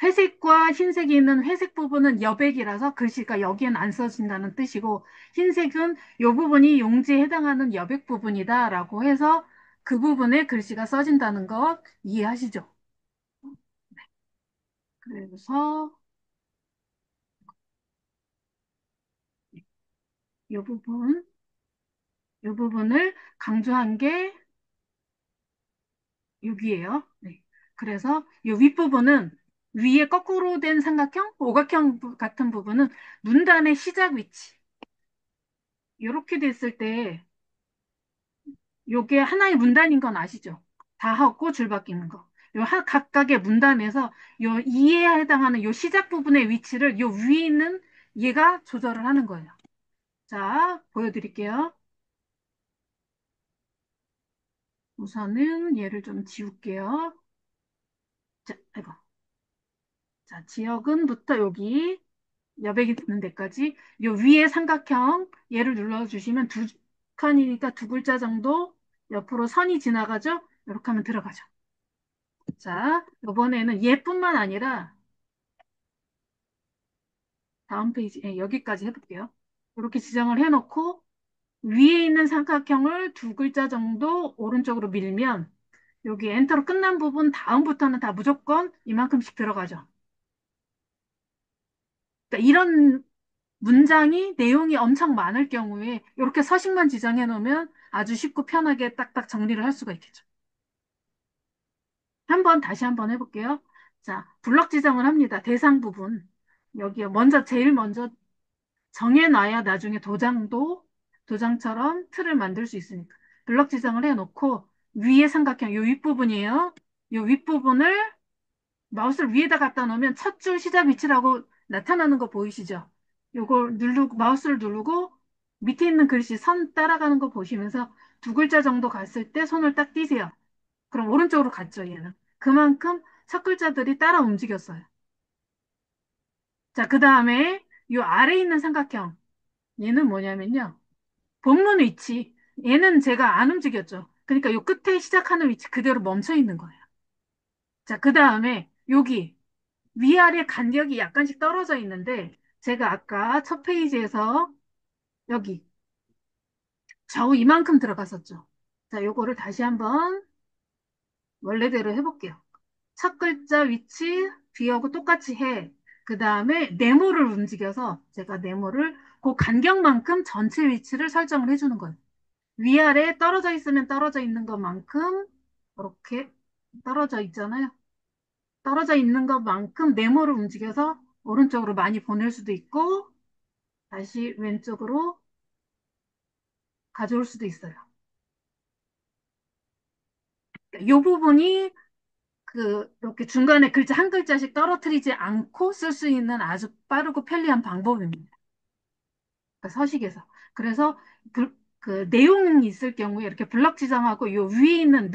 회색과 흰색이 있는 회색 부분은 여백이라서 글씨가 여기엔 안 써진다는 뜻이고, 흰색은 이 부분이 용지에 해당하는 여백 부분이다라고 해서 그 부분에 글씨가 써진다는 거 이해하시죠? 그래서 이 부분, 이 부분을 강조한 게 여기에요. 네. 그래서 이 윗부분은 위에 거꾸로 된 삼각형, 오각형 같은 부분은 문단의 시작 위치. 이렇게 됐을 때 요게 하나의 문단인 건 아시죠? 다 하고 줄 바뀌는 거. 각각의 문단에서 요 이에 해당하는 요 시작 부분의 위치를 요 위에 있는 얘가 조절을 하는 거예요. 자, 보여드릴게요. 우선은 얘를 좀 지울게요. 자, 아이고. 자, 지역은부터 여기 여백이 있는 데까지 요 위에 삼각형 얘를 눌러주시면 두 칸이니까 두 글자 정도 옆으로 선이 지나가죠? 이렇게 하면 들어가죠. 자, 이번에는 얘뿐만 아니라 다음 페이지, 여기까지 해볼게요. 이렇게 지정을 해놓고 위에 있는 삼각형을 두 글자 정도 오른쪽으로 밀면 여기 엔터로 끝난 부분 다음부터는 다 무조건 이만큼씩 들어가죠. 그러니까 이런 문장이 내용이 엄청 많을 경우에 이렇게 서식만 지정해 놓으면 아주 쉽고 편하게 딱딱 정리를 할 수가 있겠죠. 다시 한번 해볼게요. 자, 블럭 지정을 합니다. 대상 부분. 여기에 제일 먼저 정해놔야 나중에 도장처럼 틀을 만들 수 있으니까. 블럭 지정을 해놓고 위에 삼각형, 요 윗부분이에요. 요 윗부분을 마우스를 위에다 갖다 놓으면 첫 줄 시작 위치라고 나타나는 거 보이시죠? 요걸 누르고, 마우스를 누르고 밑에 있는 글씨 선 따라가는 거 보시면서 두 글자 정도 갔을 때 손을 딱 띄세요. 그럼 오른쪽으로 갔죠, 얘는. 그만큼 첫 글자들이 따라 움직였어요. 자, 그 다음에 요 아래에 있는 삼각형. 얘는 뭐냐면요. 본문 위치. 얘는 제가 안 움직였죠. 그러니까 요 끝에 시작하는 위치 그대로 멈춰 있는 거예요. 자, 그 다음에 여기 위아래 간격이 약간씩 떨어져 있는데 제가 아까 첫 페이지에서 여기 좌우 이만큼 들어갔었죠. 자, 요거를 다시 한번 원래대로 해볼게요. 첫 글자 위치 뒤하고 똑같이 해. 그 다음에 네모를 움직여서 제가 네모를 그 간격만큼 전체 위치를 설정을 해주는 거예요. 위아래 떨어져 있으면 떨어져 있는 것만큼 이렇게 떨어져 있잖아요. 떨어져 있는 것만큼 네모를 움직여서 오른쪽으로 많이 보낼 수도 있고 다시 왼쪽으로 가져올 수도 있어요. 이 부분이 이렇게 중간에 글자 한 글자씩 떨어뜨리지 않고 쓸 수 있는 아주 빠르고 편리한 방법입니다. 그러니까 서식에서. 그래서 그 내용이 있을 경우에 이렇게 블럭 지정하고 요 위에 있는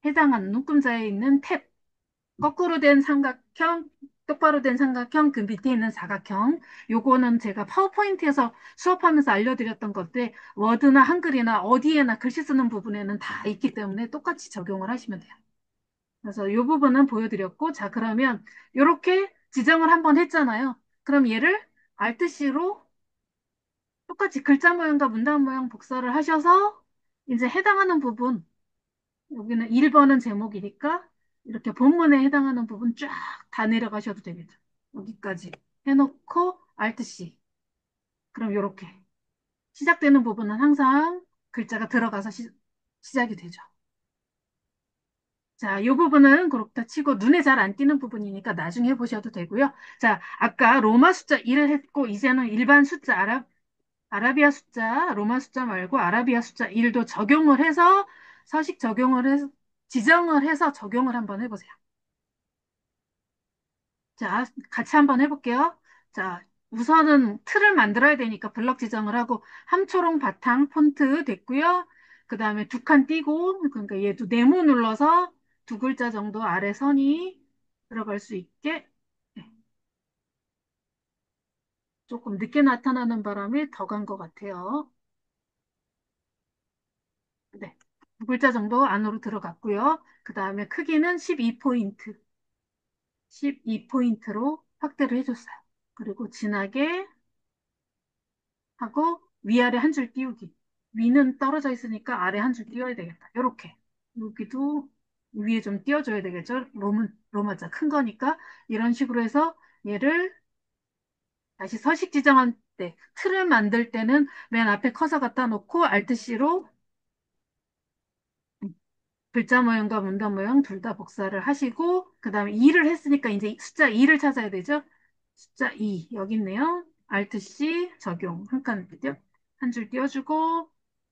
해당하는 눈금자에 있는 탭, 거꾸로 된 삼각형, 똑바로 된 삼각형, 그 밑에 있는 사각형. 요거는 제가 파워포인트에서 수업하면서 알려드렸던 것들, 워드나 한글이나 어디에나 글씨 쓰는 부분에는 다 있기 때문에 똑같이 적용을 하시면 돼요. 그래서 이 부분은 보여드렸고, 자, 그러면 이렇게 지정을 한번 했잖아요. 그럼 얘를 Alt-C로 똑같이 글자 모양과 문단 모양 복사를 하셔서 이제 해당하는 부분, 여기는 1번은 제목이니까 이렇게 본문에 해당하는 부분 쫙 다 내려가셔도 되겠죠. 여기까지 해놓고 Alt-C. 그럼 이렇게 시작되는 부분은 항상 글자가 들어가서 시작이 되죠. 자, 이 부분은 그렇다 치고 눈에 잘 안 띄는 부분이니까 나중에 해보셔도 되고요. 자, 아까 로마 숫자 1을 했고 이제는 일반 숫자 아라비아 숫자, 로마 숫자 말고 아라비아 숫자 1도 적용을 해서 서식 적용을 해서 지정을 해서 적용을 한번 해보세요. 자, 같이 한번 해볼게요. 자, 우선은 틀을 만들어야 되니까 블럭 지정을 하고 함초롱 바탕 폰트 됐고요. 그 다음에 두 칸 띄고 그러니까 얘도 네모 눌러서 두 글자 정도 아래 선이 들어갈 수 있게 네, 조금 늦게 나타나는 바람에 더 간 것 같아요. 네. 글자 정도 안으로 들어갔고요. 그 다음에 크기는 12포인트, 12포인트로 확대를 해줬어요. 그리고 진하게 하고 위아래 한 줄 띄우기. 위는 떨어져 있으니까 아래 한 줄 띄워야 되겠다. 요렇게. 여기도 위에 좀 띄워줘야 되겠죠? 로마자 큰 거니까. 이런 식으로 해서 얘를 다시 서식 지정할 때, 틀을 만들 때는 맨 앞에 커서 갖다 놓고 Alt C로 글자 모양과 문단 모양 둘 다 복사를 하시고, 그 다음에 2를 했으니까 이제 숫자 2를 찾아야 되죠? 숫자 2, 여기 있네요. Alt C 적용. 한 줄 띄워주고,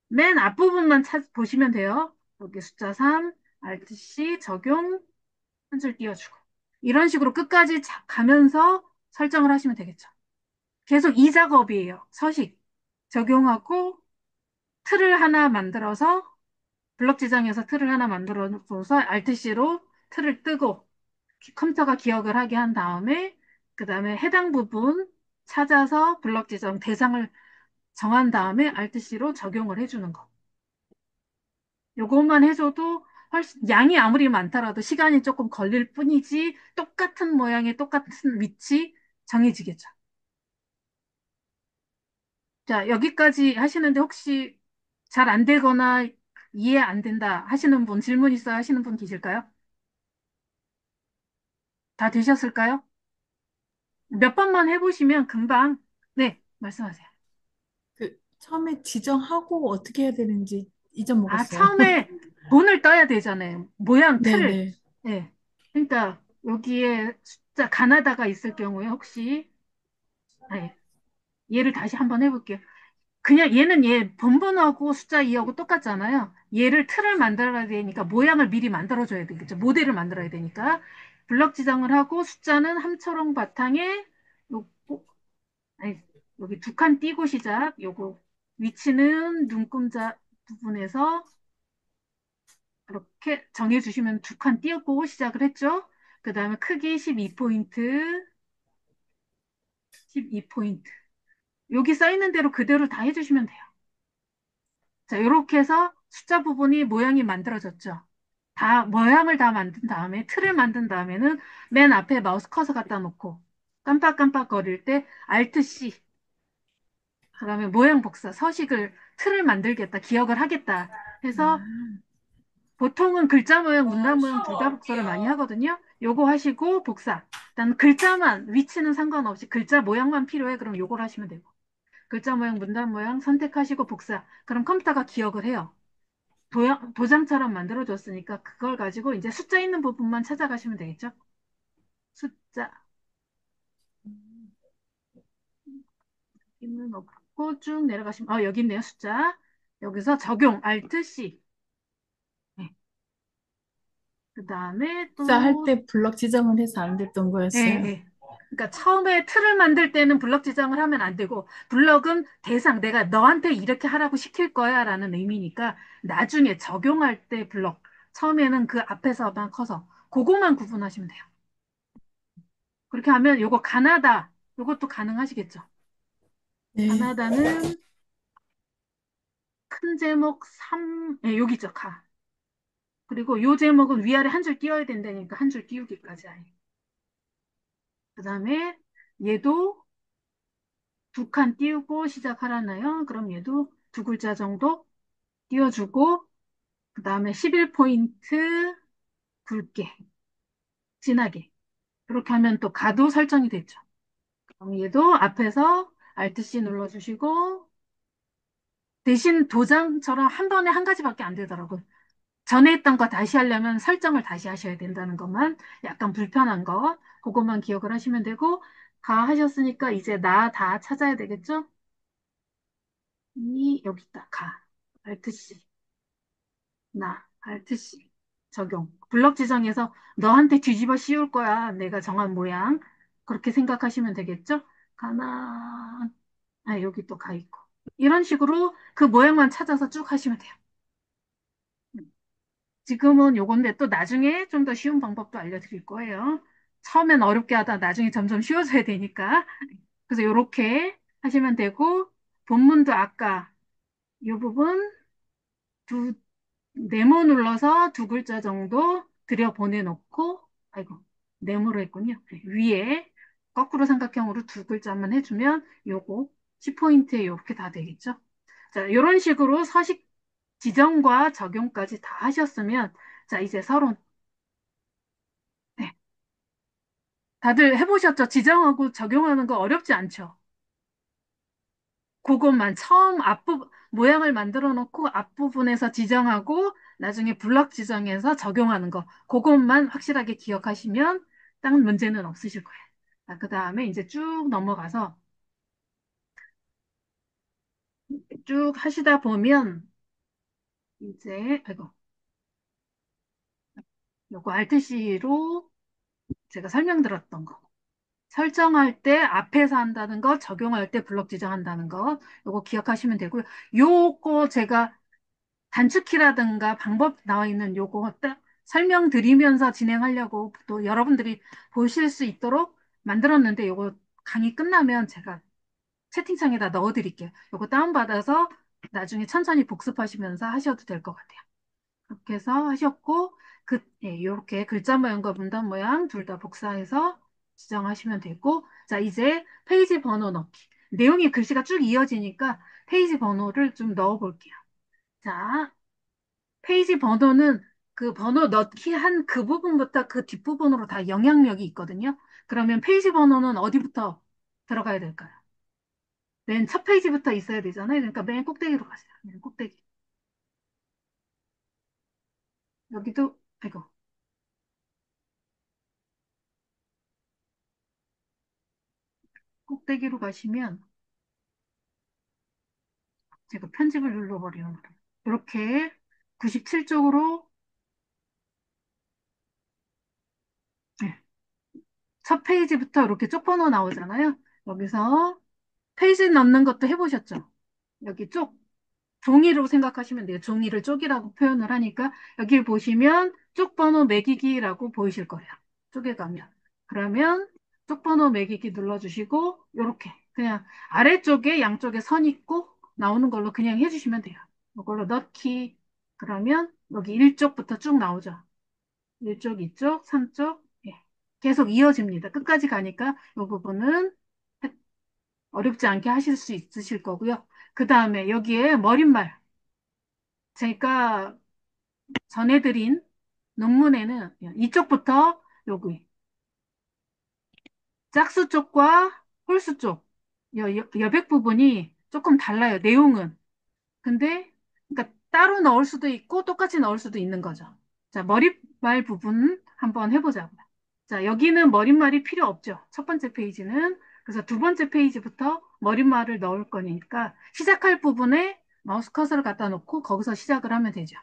맨 앞부분만 보시면 돼요. 여기 숫자 3, Alt C 적용, 한 줄 띄워주고. 이런 식으로 끝까지 가면서 설정을 하시면 되겠죠. 계속 이 작업이에요. 서식. 적용하고, 틀을 하나 만들어서 블럭 지정해서 틀을 하나 만들어줘서 Alt-C로 틀을 뜨고 컴퓨터가 기억을 하게 한 다음에 그 다음에 해당 부분 찾아서 블럭 지정 대상을 정한 다음에 Alt-C로 적용을 해주는 거. 요것만 해줘도 훨씬 양이 아무리 많더라도 시간이 조금 걸릴 뿐이지 똑같은 모양의 똑같은 위치 정해지겠죠. 자, 여기까지 하시는데 혹시 잘 안 되거나 이해 안 된다 하시는 분, 질문 있어요 하시는 분 계실까요? 다 되셨을까요? 몇 번만 해보시면 금방, 네, 말씀하세요. 그 처음에 지정하고 어떻게 해야 되는지 아, 잊어먹었어요. 처음에 돈을 떠야 되잖아요. 모양 틀을. 네네. 네. 그러니까 여기에 숫자 가나다가 있을 경우에 혹시, 네, 얘를 다시 한번 해볼게요. 그냥 얘는 얘 번번하고 숫자 2하고 똑같잖아요. 얘를 틀을 만들어야 되니까 모양을 미리 만들어줘야 되겠죠. 모델을 만들어야 되니까. 블럭 지정을 하고 숫자는 함초롱 바탕에 요, 아니, 여기 두 칸 띄고 시작. 요거 위치는 눈금자 부분에서 이렇게 정해주시면 두 칸 띄고 시작을 했죠. 그 다음에 크기 12포인트, 12포인트. 여기 써 있는 대로 그대로 다 해주시면 돼요. 자, 이렇게 해서 숫자 부분이 모양이 만들어졌죠. 다 모양을 다 만든 다음에 틀을 만든 다음에는 맨 앞에 마우스 커서 갖다 놓고 깜빡깜빡 거릴 때 Alt C 그다음에 모양 복사 서식을 틀을 만들겠다 기억을 하겠다 해서 아, 보통은 글자 모양 문단 모양 둘 다 복사를 많이 하거든요. 요거 하시고 복사. 일단 글자만 위치는 상관없이 글자 모양만 필요해. 그럼 요걸 하시면 되고 글자 모양 문단 모양 선택하시고 복사. 그럼 컴퓨터가 기억을 해요. 도장처럼 만들어줬으니까 그걸 가지고 이제 숫자 있는 부분만 찾아가시면 되겠죠? 숫자 있는 없고 쭉 내려가시면 여기 있네요 숫자 여기서 적용 Alt C 네. 그 다음에 할 또 때 블럭 지정을 해서 안 됐던 예, 거였어요. 예. 그러니까 처음에 틀을 만들 때는 블럭 지정을 하면 안 되고 블럭은 대상 내가 너한테 이렇게 하라고 시킬 거야라는 의미니까 나중에 적용할 때 블럭 처음에는 그 앞에서만 커서 그거만 구분하시면 돼요. 그렇게 하면 요거 가나다 요것도 가능하시겠죠? 네. 가나다는 큰 제목 3, 예, 여기 있죠, 가. 그리고 요 제목은 위아래 한 줄 띄워야 된다니까 한 줄 띄우기까지 아예. 그 다음에 얘도 두 칸 띄우고 시작하라나요? 그럼 얘도 두 글자 정도 띄워주고, 그 다음에 11포인트 굵게, 진하게. 그렇게 하면 또 가도 설정이 됐죠. 그럼 얘도 앞에서 Alt C 눌러주시고, 대신 도장처럼 한 번에 한 가지밖에 안 되더라고요. 전에 했던 거 다시 하려면 설정을 다시 하셔야 된다는 것만 약간 불편한 거 그것만 기억을 하시면 되고 다 하셨으니까 이제 나 다 찾아야 되겠죠? 이 여기 있다 가 Alt C 나 Alt C 적용 블럭 지정해서 너한테 뒤집어 씌울 거야 내가 정한 모양 그렇게 생각하시면 되겠죠? 가나 여기 또 가 있고 이런 식으로 그 모양만 찾아서 쭉 하시면 돼요. 지금은 요건데 또 나중에 좀 더 쉬운 방법도 알려드릴 거예요. 처음엔 어렵게 하다 나중에 점점 쉬워져야 되니까. 그래서 요렇게 하시면 되고, 본문도 아까 요 부분 두, 네모 눌러서 두 글자 정도 들여보내놓고, 아이고, 네모로 했군요. 네, 위에 거꾸로 삼각형으로 두 글자만 해주면 요거 10포인트에 이렇게 다 되겠죠. 자, 이런 식으로 서식 지정과 적용까지 다 하셨으면, 자, 이제 서론. 네, 다들 해보셨죠? 지정하고 적용하는 거 어렵지 않죠? 그것만 처음 앞부분, 모양을 만들어 놓고 앞부분에서 지정하고 나중에 블럭 지정해서 적용하는 거. 그것만 확실하게 기억하시면 딱 문제는 없으실 거예요. 자, 그 다음에 이제 쭉 넘어가서 쭉 하시다 보면 이제, 아이고, 요거 Alt-C로 제가 설명드렸던 거. 설정할 때 앞에서 한다는 거, 적용할 때 블럭 지정한다는 거, 요거 기억하시면 되고요. 요거 제가 단축키라든가 방법 나와 있는 요거 딱 설명드리면서 진행하려고 또 여러분들이 보실 수 있도록 만들었는데 요거 강의 끝나면 제가 채팅창에다 넣어드릴게요. 요거 다운받아서 나중에 천천히 복습하시면서 하셔도 될 것 같아요. 그렇게 해서 하셨고, 예, 요렇게 글자 모양과 문단 모양 둘 다 복사해서 지정하시면 되고, 자, 이제 페이지 번호 넣기. 내용이 글씨가 쭉 이어지니까 페이지 번호를 좀 넣어 볼게요. 자, 페이지 번호는 그 번호 넣기 한 그 부분부터 그 뒷부분으로 다 영향력이 있거든요. 그러면 페이지 번호는 어디부터 들어가야 될까요? 맨 첫 페이지부터 있어야 되잖아요. 그러니까 맨 꼭대기로 가세요. 맨 꼭대기. 여기도, 아이고, 꼭대기로 가시면 제가 편집을 눌러버리는 거예요. 이렇게 97쪽으로 첫 페이지부터 이렇게 쪽 번호 나오잖아요. 여기서 페이지 넣는 것도 해보셨죠? 여기 쪽 종이로 생각하시면 돼요. 종이를 쪽이라고 표현을 하니까 여기 보시면 쪽 번호 매기기라고 보이실 거예요. 쪽에 가면. 그러면 쪽 번호 매기기 눌러주시고 이렇게 그냥 아래쪽에 양쪽에 선 있고 나오는 걸로 그냥 해주시면 돼요. 이걸로 넣기 그러면 여기 1쪽부터 쭉 나오죠. 1쪽, 2쪽, 3쪽 예. 계속 이어집니다. 끝까지 가니까 이 부분은 어렵지 않게 하실 수 있으실 거고요. 그 다음에 여기에 머릿말 제가 전해드린 논문에는 이쪽부터 여기 짝수 쪽과 홀수 쪽 여백 부분이 조금 달라요. 내용은. 근데 그러니까 따로 넣을 수도 있고 똑같이 넣을 수도 있는 거죠. 자, 머릿말 부분 한번 해보자고요. 자, 여기는 머릿말이 필요 없죠. 첫 번째 페이지는. 그래서 두 번째 페이지부터 머릿말을 넣을 거니까 시작할 부분에 마우스 커서를 갖다 놓고 거기서 시작을 하면 되죠.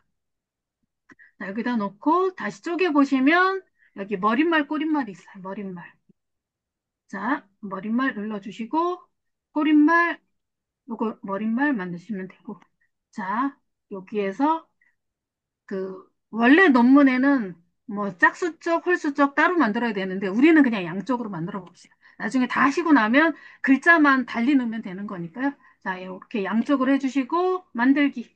자, 여기다 놓고 다시 쪼개 보시면 여기 머릿말, 꼬릿말이 있어요. 머릿말. 자, 머릿말 눌러주시고 꼬릿말, 요거 머릿말 만드시면 되고. 자, 여기에서 그 원래 논문에는 뭐 짝수 쪽, 홀수 쪽 따로 만들어야 되는데 우리는 그냥 양쪽으로 만들어 봅시다. 나중에 다 하시고 나면 글자만 달리 넣으면 되는 거니까요. 자, 이렇게 양쪽으로 해주시고 만들기.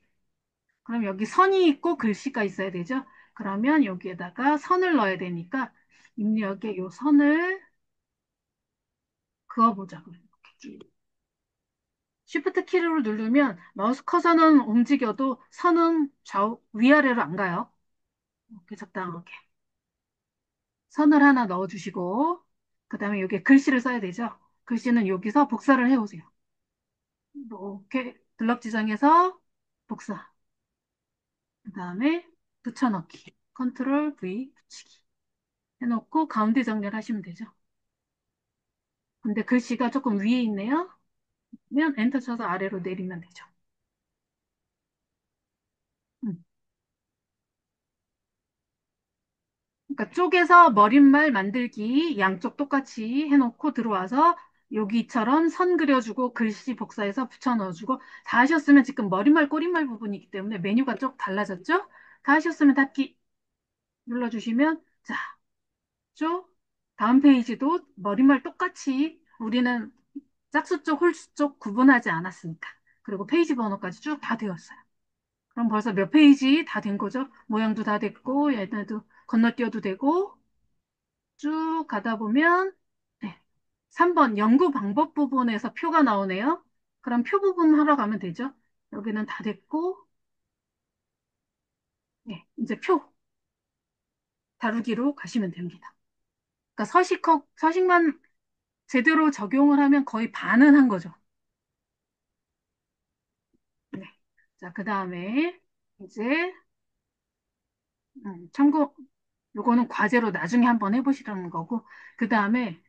그럼 여기 선이 있고 글씨가 있어야 되죠. 그러면 여기에다가 선을 넣어야 되니까 입력에 요 선을 그어보자고요. 이렇게. Shift 키를 누르면 마우스 커서는 움직여도 선은 좌우 위아래로 안 가요. 이렇게 적당하게. 선을 하나 넣어주시고 그 다음에 여기에 글씨를 써야 되죠. 글씨는 여기서 복사를 해오세요. 이렇게 블럭 지정해서 복사. 그 다음에 붙여넣기. 컨트롤 V 붙이기. 해놓고 가운데 정렬 하시면 되죠. 근데 글씨가 조금 위에 있네요. 그러면 엔터 쳐서 아래로 내리면 되죠. 음. 그러니까 쪼개서 머릿말 만들기 양쪽 똑같이 해놓고 들어와서 여기처럼 선 그려주고 글씨 복사해서 붙여 넣어주고 다 하셨으면 지금 머릿말 꼬릿말 부분이기 때문에 메뉴가 좀 달라졌죠? 다 하셨으면 닫기 눌러주시면 자, 쪽 다음 페이지도 머릿말 똑같이 우리는 짝수 쪽, 홀수 쪽 구분하지 않았으니까 그리고 페이지 번호까지 쭉 다 되었어요. 그럼 벌써 몇 페이지 다 된 거죠? 모양도 다 됐고, 얘네도 건너뛰어도 되고, 쭉 가다 보면, 네. 3번 연구 방법 부분에서 표가 나오네요. 그럼 표 부분 하러 가면 되죠? 여기는 다 됐고, 네. 이제 표 다루기로 가시면 됩니다. 그러니까 서식만 제대로 적용을 하면 거의 반은 한 거죠. 네. 자, 그 다음에 이제 참고 요거는 과제로 나중에 한번 해보시라는 거고 그 다음에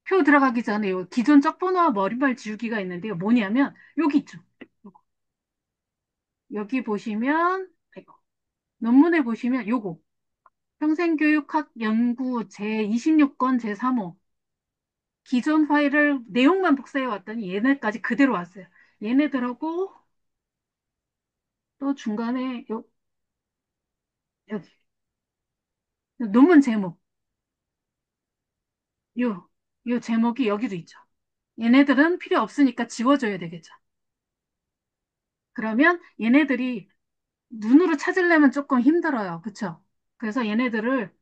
표 들어가기 전에 요 기존 짝번호와 머리말 지우기가 있는데요. 뭐냐면 여기 있죠. 요거. 여기 보시면 이거. 논문에 보시면 요거 평생교육학 연구 제26권 제3호 기존 파일을 내용만 복사해 왔더니 얘네까지 그대로 왔어요. 얘네들하고 또 중간에 여기 논문 제목 요, 요 제목이 여기도 있죠. 얘네들은 필요 없으니까 지워줘야 되겠죠. 그러면 얘네들이 눈으로 찾으려면 조금 힘들어요. 그쵸? 그래서 얘네들을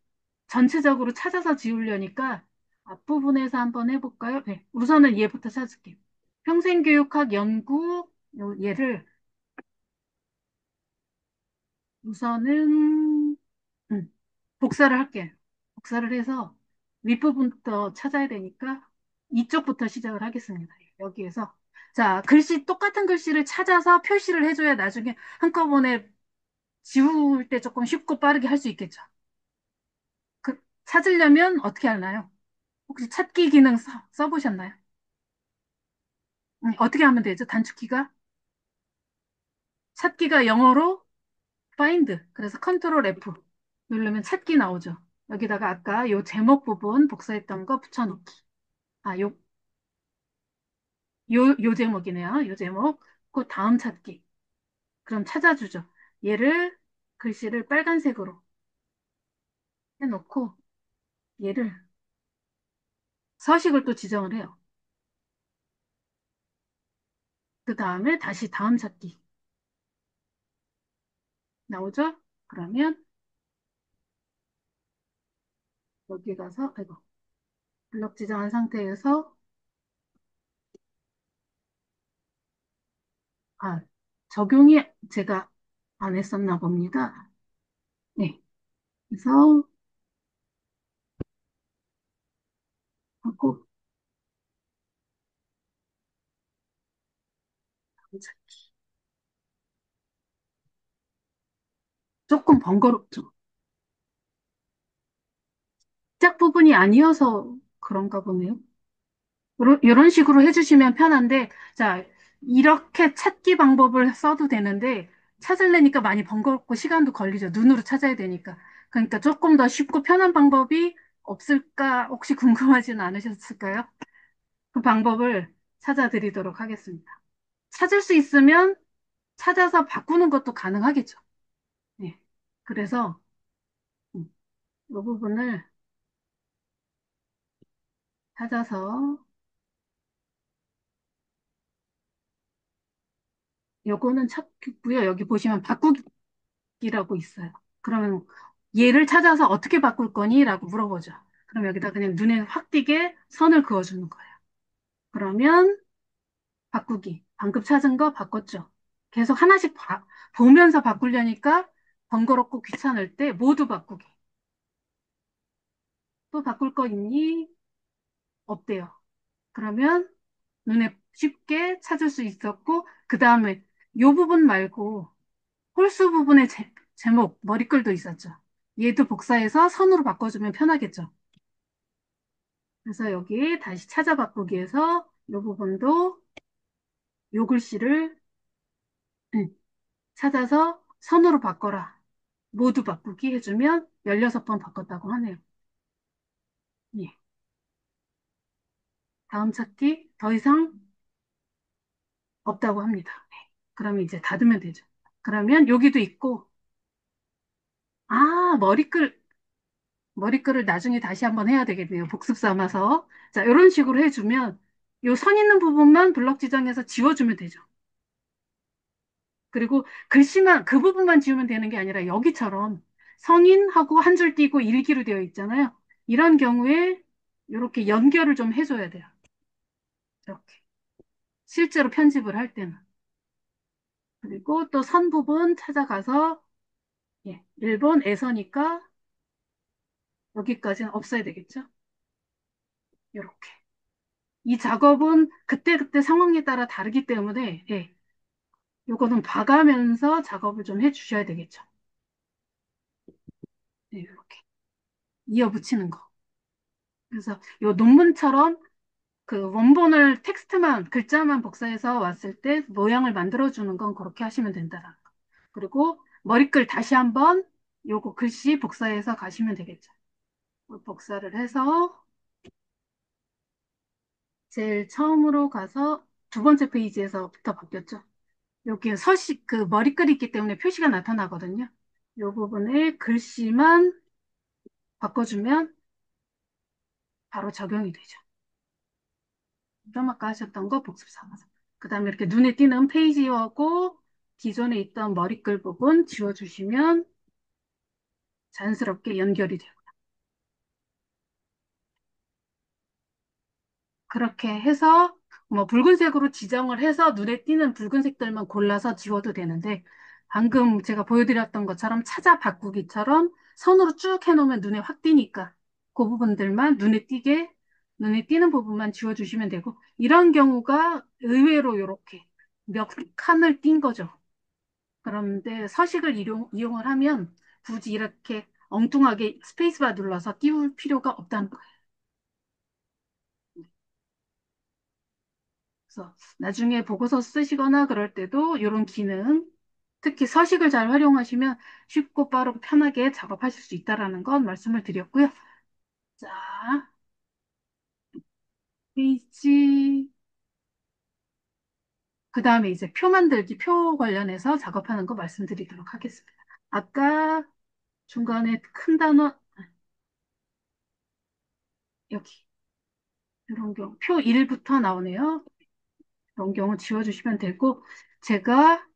전체적으로 찾아서 지우려니까 앞부분에서 한번 해볼까요? 네. 우선은 얘부터 찾을게요. 평생교육학 연구, 얘를 우선은, 복사를 할게요. 복사를 해서 윗부분부터 찾아야 되니까 이쪽부터 시작을 하겠습니다. 여기에서. 자, 똑같은 글씨를 찾아서 표시를 해줘야 나중에 한꺼번에 지울 때 조금 쉽고 빠르게 할 수 있겠죠. 찾으려면 어떻게 하나요? 혹시 찾기 기능 써보셨나요? 어떻게 하면 되죠? 단축키가? 찾기가 영어로 find. 그래서 컨트롤 F 누르면 찾기 나오죠. 여기다가 아까 요 제목 부분 복사했던 거 붙여넣기. 아, 요 제목이네요. 요 제목. 그 다음 찾기. 그럼 찾아주죠. 얘를 글씨를 빨간색으로 해놓고 얘를 서식을 또 지정을 해요. 그 다음에 다시 다음 찾기 나오죠? 그러면 여기 가서 아이고 블럭 지정한 상태에서 아 적용이 제가 안 했었나 봅니다. 네. 그래서 하고 조금 번거롭죠. 시작 부분이 아니어서 그런가 보네요. 이런 식으로 해주시면 편한데, 자, 이렇게 찾기 방법을 써도 되는데, 찾으려니까 많이 번거롭고 시간도 걸리죠. 눈으로 찾아야 되니까. 그러니까 조금 더 쉽고 편한 방법이 없을까, 혹시 궁금하지는 않으셨을까요? 그 방법을 찾아드리도록 하겠습니다. 찾을 수 있으면 찾아서 바꾸는 것도 가능하겠죠. 네. 그래서, 이 부분을 찾아서, 요거는 찾겠고요. 여기 보시면 바꾸기라고 있어요. 그러면 얘를 찾아서 어떻게 바꿀 거니? 라고 물어보죠. 그럼 여기다 그냥 눈에 확 띄게 선을 그어주는 거예요. 그러면 바꾸기. 방금 찾은 거 바꿨죠. 계속 하나씩 보면서 바꾸려니까 번거롭고 귀찮을 때 모두 바꾸기. 또 바꿀 거 있니? 없대요. 그러면 눈에 쉽게 찾을 수 있었고, 그 다음에 요 부분 말고 홀수 부분의 제목, 머리글도 있었죠. 얘도 복사해서 선으로 바꿔주면 편하겠죠. 그래서 여기 다시 찾아 바꾸기에서 이 부분도 요 글씨를 음, 찾아서 선으로 바꿔라. 모두 바꾸기 해주면 16번 바꿨다고 하네요. 예. 다음 찾기 더 이상 없다고 합니다. 네. 그러면 이제 닫으면 되죠. 그러면 여기도 있고, 머리글을 나중에 다시 한번 해야 되겠네요. 복습 삼아서. 자, 이런 식으로 해주면 요 선 있는 부분만 블럭 지정해서 지워주면 되죠. 그리고 글씨만, 그 부분만 지우면 되는 게 아니라 여기처럼 성인하고 한 줄 띄고 일기로 되어 있잖아요. 이런 경우에 이렇게 연결을 좀 해줘야 돼요. 이렇게. 실제로 편집을 할 때는. 그리고 또 선 부분 찾아가서, 예, 일본에서니까 여기까지는 없어야 되겠죠? 이렇게. 이 작업은 그때그때 상황에 따라 다르기 때문에, 예, 요거는 봐가면서 작업을 좀 해주셔야 되겠죠. 네, 이렇게. 이어붙이는 거. 그래서 요 논문처럼 그 원본을 텍스트만, 글자만 복사해서 왔을 때 모양을 만들어주는 건 그렇게 하시면 된다라는 거. 그리고 머리글 다시 한번 요거 글씨 복사해서 가시면 되겠죠. 복사를 해서 제일 처음으로 가서 두 번째 페이지에서부터 바뀌었죠. 여기 서식, 그 머리글이 있기 때문에 표시가 나타나거든요. 요 부분에 글씨만 바꿔주면 바로 적용이 되죠. 그럼 아까 하셨던 거 복습 삼아서. 그 다음에 이렇게 눈에 띄는 페이지하고 기존에 있던 머리글 부분 지워주시면 자연스럽게 연결이 돼요. 그렇게 해서 뭐 붉은색으로 지정을 해서 눈에 띄는 붉은색들만 골라서 지워도 되는데 방금 제가 보여드렸던 것처럼 찾아 바꾸기처럼 선으로 쭉 해놓으면 눈에 확 띄니까 그 부분들만 눈에 띄는 부분만 지워주시면 되고 이런 경우가 의외로 이렇게 몇 칸을 띈 거죠. 그런데 서식을 이용을 하면 굳이 이렇게 엉뚱하게 스페이스바 눌러서 띄울 필요가 없다는 거예요. 그래서 나중에 보고서 쓰시거나 그럴 때도 이런 기능, 특히 서식을 잘 활용하시면 쉽고 빠르고 편하게 작업하실 수 있다라는 건 말씀을 드렸고요. 자, 페이지. 그 다음에 이제 표 만들기, 표 관련해서 작업하는 거 말씀드리도록 하겠습니다. 아까 중간에 큰 단어, 여기. 이런 경우, 표 1부터 나오네요. 이런 경우 지워주시면 되고, 제가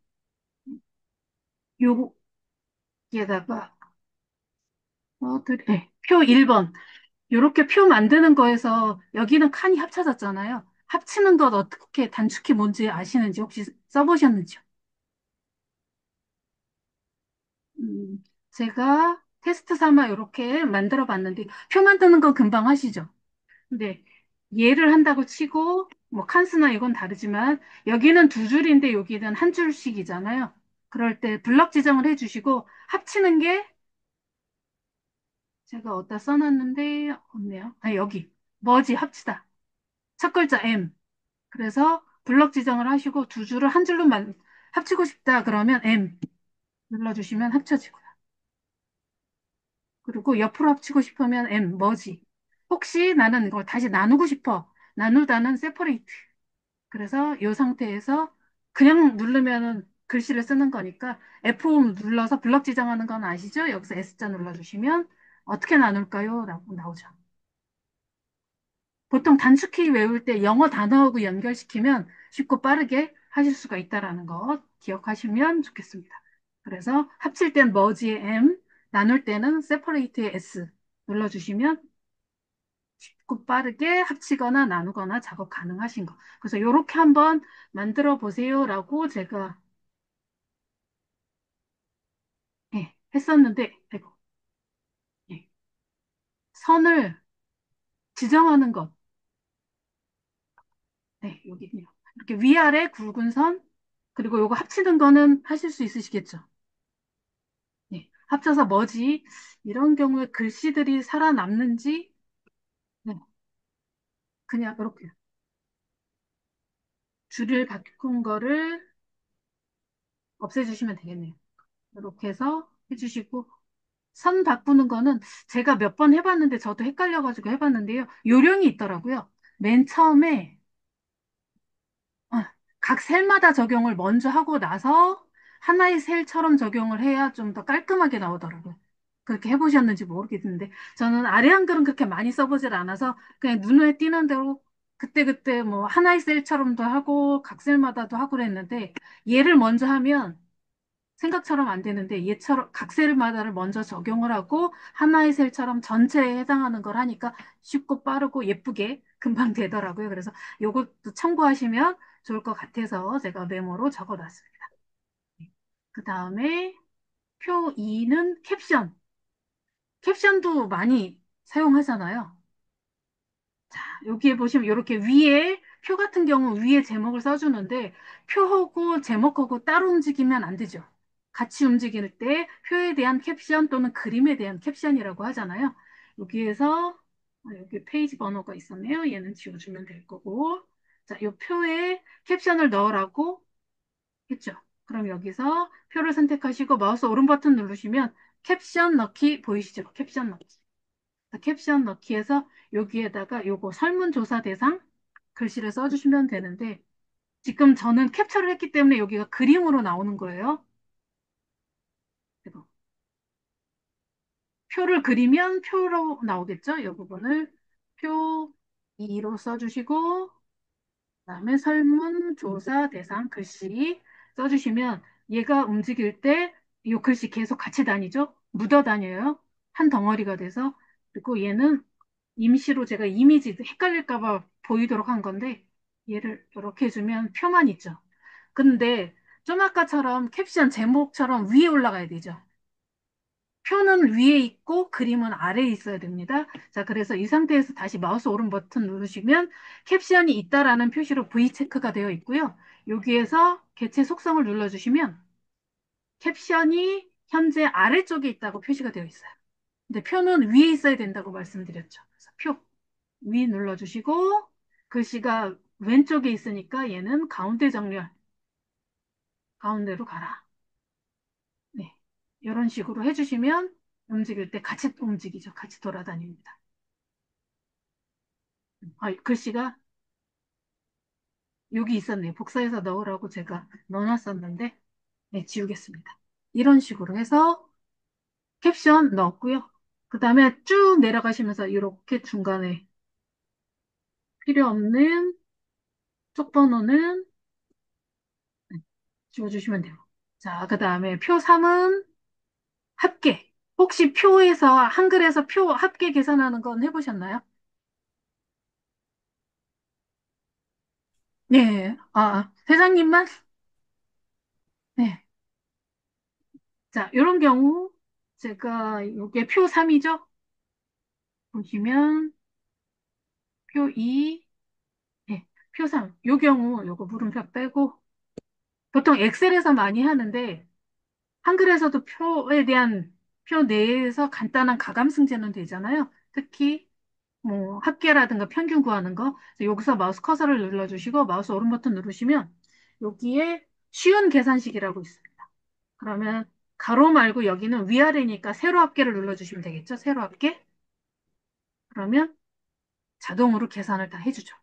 여기에다가, 네, 표 1번. 이렇게 표 만드는 거에서 여기는 칸이 합쳐졌잖아요. 합치는 것 어떻게 단축키 뭔지 아시는지 혹시 써보셨는지요? 제가 테스트 삼아 이렇게 만들어 봤는데, 표 만드는 건 금방 하시죠? 근데 예를 한다고 치고, 뭐 칸수나 이건 다르지만, 여기는 두 줄인데 여기는 한 줄씩이잖아요. 그럴 때 블럭 지정을 해주시고, 합치는 게 제가 어디다 써놨는데, 없네요. 아, 여기. 뭐지, 합치다. 첫 글자 M. 그래서 블럭 지정을 하시고 두 줄을 한 줄로만 합치고 싶다 그러면 M 눌러주시면 합쳐지고요. 그리고 옆으로 합치고 싶으면 M 머지. 혹시 나는 이걸 다시 나누고 싶어. 나누다는 세퍼레이트. 그래서 이 상태에서 그냥 누르면은 글씨를 쓰는 거니까 F5 눌러서 블럭 지정하는 건 아시죠? 여기서 S자 눌러주시면 어떻게 나눌까요? 라고 나오죠. 보통 단축키 외울 때 영어 단어하고 연결시키면 쉽고 빠르게 하실 수가 있다라는 거 기억하시면 좋겠습니다. 그래서 합칠 땐 머지의 M, 나눌 때는 separate의 S 눌러주시면 쉽고 빠르게 합치거나 나누거나 작업 가능하신 거. 그래서 이렇게 한번 만들어 보세요라고 제가 예, 했었는데, 아이고, 예, 선을 지정하는 것, 네, 여기네요. 이렇게 위아래 굵은 선, 그리고 요거 합치는 거는 하실 수 있으시겠죠? 네, 합쳐서 뭐지? 이런 경우에 글씨들이 살아남는지, 네, 그냥 이렇게 줄을 바꾼 거를 없애주시면 되겠네요. 이렇게 해서 해주시고, 선 바꾸는 거는 제가 몇 번 해봤는데 저도 헷갈려가지고 해봤는데요. 요령이 있더라고요. 맨 처음에 각 셀마다 적용을 먼저 하고 나서 하나의 셀처럼 적용을 해야 좀 더 깔끔하게 나오더라고요. 그렇게 해보셨는지 모르겠는데 저는 아래 한글은 그렇게 많이 써보질 않아서 그냥 눈에 띄는 대로 그때그때 뭐 하나의 셀처럼도 하고 각 셀마다도 하고 그랬는데 얘를 먼저 하면 생각처럼 안 되는데 얘처럼 각 셀마다를 먼저 적용을 하고 하나의 셀처럼 전체에 해당하는 걸 하니까 쉽고 빠르고 예쁘게 금방 되더라고요. 그래서 요것도 참고하시면 좋을 것 같아서 제가 메모로 적어놨습니다. 그 다음에 표 2는 캡션. 캡션도 많이 사용하잖아요. 여기에 보시면 이렇게 위에 표 같은 경우 위에 제목을 써주는데 표하고 제목하고 따로 움직이면 안 되죠. 같이 움직일 때 표에 대한 캡션 또는 그림에 대한 캡션이라고 하잖아요. 여기에서 여기 페이지 번호가 있었네요. 얘는 지워주면 될 거고. 자, 이 표에 캡션을 넣으라고 했죠. 그럼 여기서 표를 선택하시고 마우스 오른 버튼 누르시면 캡션 넣기 보이시죠? 캡션 넣기. 캡션 넣기에서 여기에다가 요거 설문조사 대상 글씨를 써주시면 되는데 지금 저는 캡처를 했기 때문에 여기가 그림으로 나오는 거예요. 그리고 표를 그리면 표로 나오겠죠? 이 부분을 표 2로 써주시고 그다음에 설문조사 대상 글씨 써주시면 얘가 움직일 때 이 글씨 계속 같이 다니죠? 묻어 다녀요. 한 덩어리가 돼서. 그리고 얘는 임시로 제가 이미지 헷갈릴까 봐 보이도록 한 건데 얘를 이렇게 해주면 표만 있죠. 근데 좀 아까처럼 캡션 제목처럼 위에 올라가야 되죠. 표는 위에 있고 그림은 아래에 있어야 됩니다. 자, 그래서 이 상태에서 다시 마우스 오른 버튼 누르시면 캡션이 있다라는 표시로 V 체크가 되어 있고요. 여기에서 개체 속성을 눌러주시면 캡션이 현재 아래쪽에 있다고 표시가 되어 있어요. 근데 표는 위에 있어야 된다고 말씀드렸죠. 그래서 표 위 눌러주시고 글씨가 왼쪽에 있으니까 얘는 가운데 정렬, 가운데로 가라. 네, 이런 식으로 해주시면 움직일 때 같이 움직이죠. 같이 돌아다닙니다. 글씨가 여기 있었네요. 복사해서 넣으라고 제가 넣어놨었는데, 네, 지우겠습니다. 이런 식으로 해서 캡션 넣었고요. 그 다음에 쭉 내려가시면서 이렇게 중간에 필요 없는 쪽 번호는 지워주시면 돼요. 자, 그 다음에 표 3은 합계. 혹시 표에서, 한글에서 표 합계 계산하는 건 해보셨나요? 네. 회장님만? 네. 자, 이런 경우, 제가, 이게 표 3이죠? 보시면, 표 2, 네. 표 3. 요 경우, 요거 물음표 빼고, 보통 엑셀에서 많이 하는데, 한글에서도 표에 대한, 표 내에서 간단한 가감승제는 되잖아요. 특히, 뭐 합계라든가 평균 구하는 거 그래서 여기서 마우스 커서를 눌러주시고 마우스 오른 버튼 누르시면 여기에 쉬운 계산식이라고 있습니다. 그러면 가로 말고 여기는 위아래니까 세로 합계를 눌러주시면 되겠죠? 세로 합계 그러면 자동으로 계산을 다 해주죠.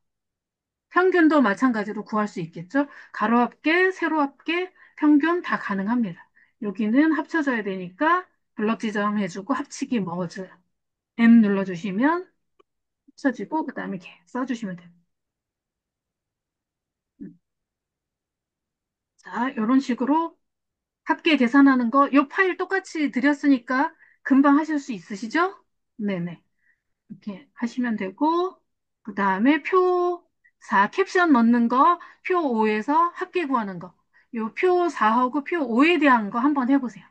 평균도 마찬가지로 구할 수 있겠죠? 가로 합계, 세로 합계, 평균 다 가능합니다. 여기는 합쳐져야 되니까 블럭 지정해주고 합치기 머즈 M 눌러주시면 합쳐지고 그 다음에 이렇게 써주시면 됩니다. 자, 이런 식으로 합계 계산하는 거, 이 파일 똑같이 드렸으니까 금방 하실 수 있으시죠? 네네. 이렇게 하시면 되고, 그 다음에 표 4 캡션 넣는 거, 표 5에서 합계 구하는 거. 요 표 4하고 표 5에 대한 거 한번 해보세요.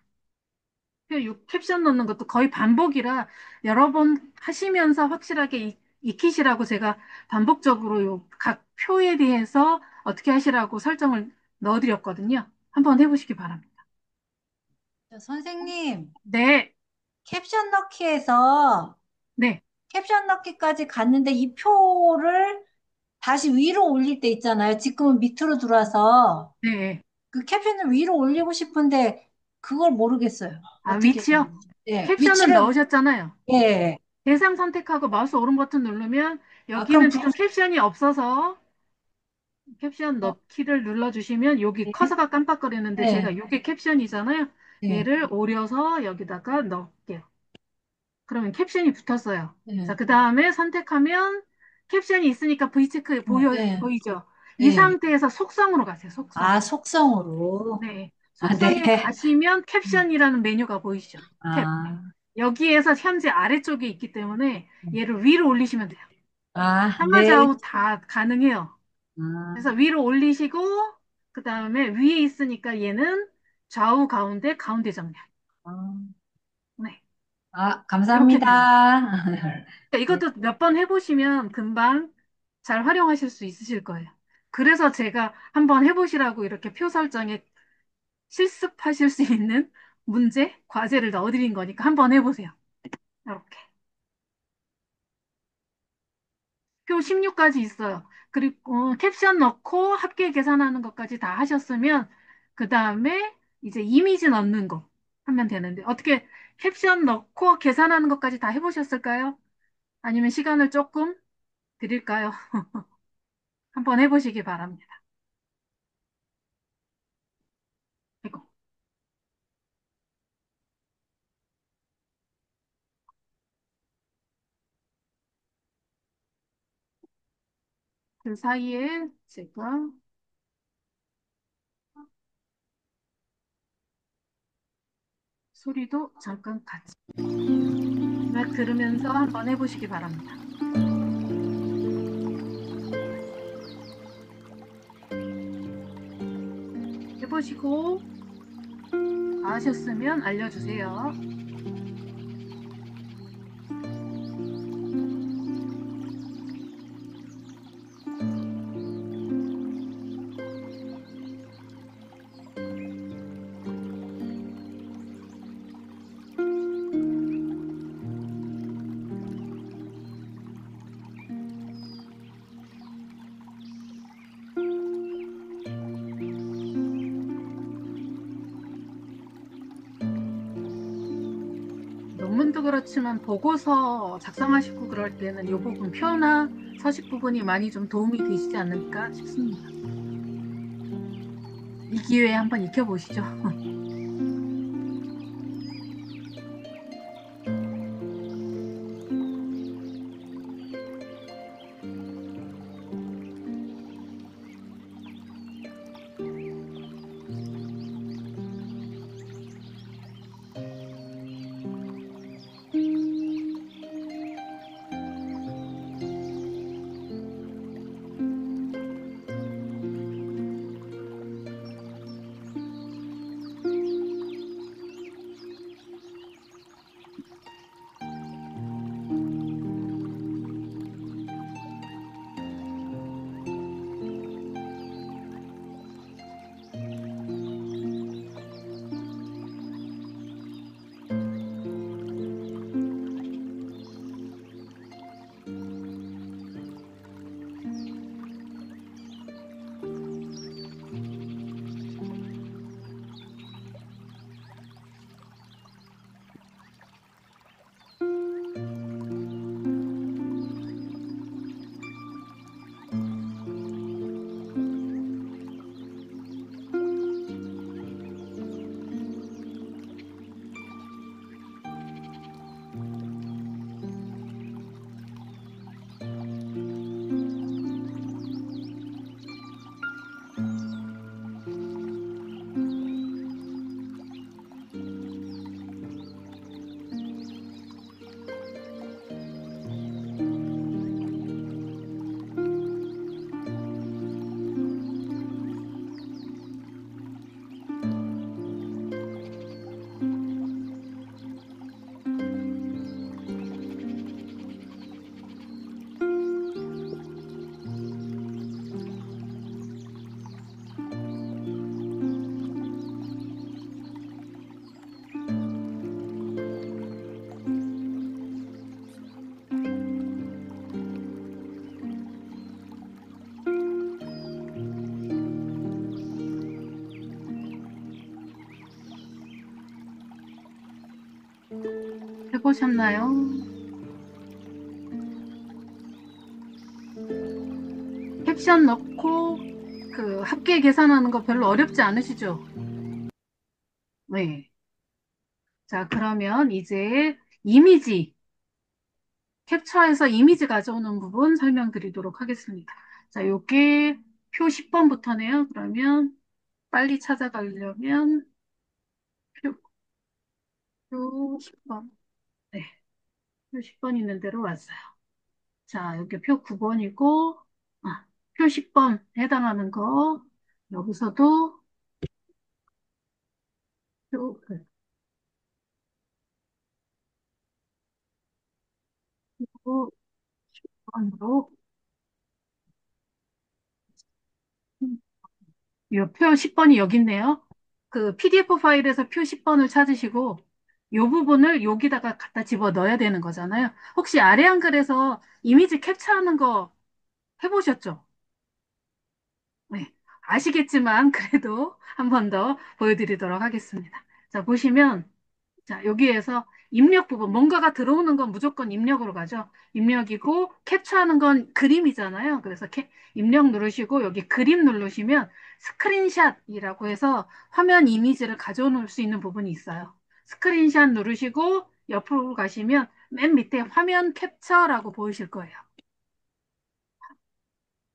표 6 캡션 넣는 것도 거의 반복이라 여러 번 하시면서 확실하게 익히시라고 제가 반복적으로 요 각 표에 대해서 어떻게 하시라고 설정을 넣어드렸거든요. 한번 해보시기 바랍니다. 선생님, 네, 캡션 넣기에서 네, 캡션 넣기까지 갔는데 이 표를 다시 위로 올릴 때 있잖아요. 지금은 밑으로 들어와서 네. 그 캡션을 위로 올리고 싶은데 그걸 모르겠어요. 어떻게 해야 위치요? 되는지. 예, 캡션은 위치를, 넣으셨잖아요. 예. 대상 선택하고 마우스 오른 버튼 누르면 그럼 여기는 지금 캡션이 없어서 캡션 넣기를 눌러주시면 여기 예, 커서가 깜빡거리는데 예, 제가 이게 캡션이잖아요. 예, 얘를 오려서 여기다가 넣을게요. 그러면 캡션이 붙었어요. 자, 예, 그 다음에 선택하면 캡션이 있으니까 V체크 예, 보이죠? 이 예. 상태에서 속성으로 가세요. 속성. 속성으로. 네. 아, 네. 속성에 가시면 캡션이라는 메뉴가 보이시죠? 탭. 아, 여기에서 현재 아래쪽에 있기 때문에 얘를 위로 올리시면 돼요. 아, 네. 상하좌우 다 가능해요. 그래서 아, 위로 올리시고, 그 다음에 위에 있으니까 얘는 좌우 가운데 가운데 정렬. 아, 네. 이렇게 감사합니다. 됩니다. 그러니까 네. 이것도 몇 번 해보시면 금방 잘 활용하실 수 있으실 거예요. 그래서 제가 한번 해보시라고 이렇게 표 설정에 실습하실 수 있는 문제, 과제를 넣어드린 거니까 한번 해보세요. 이렇게. 표 16까지 있어요. 그리고 캡션 넣고 합계 계산하는 것까지 다 하셨으면 그 다음에 이제 이미지 넣는 거 하면 되는데 어떻게 캡션 넣고 계산하는 것까지 다 해보셨을까요? 아니면 시간을 조금 드릴까요? 한번 해보시기 바랍니다. 이거. 그 사이에 제가 소리도 잠깐 같이 들으면서 한번 해보시기 바랍니다. 해보시고 다 하셨으면 알려주세요. 논문도 그렇지만 보고서 작성하시고 그럴 때는 이 부분 표나 서식 부분이 많이 좀 도움이 되시지 않을까 싶습니다. 이 기회에 한번 익혀보시죠. 해보셨나요? 캡션 넣고 그 합계 계산하는 거 별로 어렵지 않으시죠? 네. 자, 그러면 이제 이미지, 캡처해서 이미지 가져오는 부분 설명드리도록 하겠습니다. 자, 요게 표 10번부터네요. 그러면 빨리 찾아가려면 표, 표 10번. 네, 표 10번 있는 대로 왔어요. 자, 여기 표 9번이고, 표 10번 해당하는 거, 여기서도 표 9번으로, 이 표 10번이 여기 있네요. 그 PDF 파일에서 표 10번을 찾으시고, 이 부분을 여기다가 갖다 집어 넣어야 되는 거잖아요. 혹시 아래 한글에서 이미지 캡처하는 거 해보셨죠? 네. 아시겠지만, 그래도 한 번 더 보여드리도록 하겠습니다. 자, 보시면, 자, 여기에서 입력 부분, 뭔가가 들어오는 건 무조건 입력으로 가죠. 입력이고, 캡처하는 건 그림이잖아요. 그래서 입력 누르시고, 여기 그림 누르시면 스크린샷이라고 해서 화면 이미지를 가져올 수 있는 부분이 있어요. 스크린샷 누르시고, 옆으로 가시면 맨 밑에 화면 캡처라고 보이실 거예요.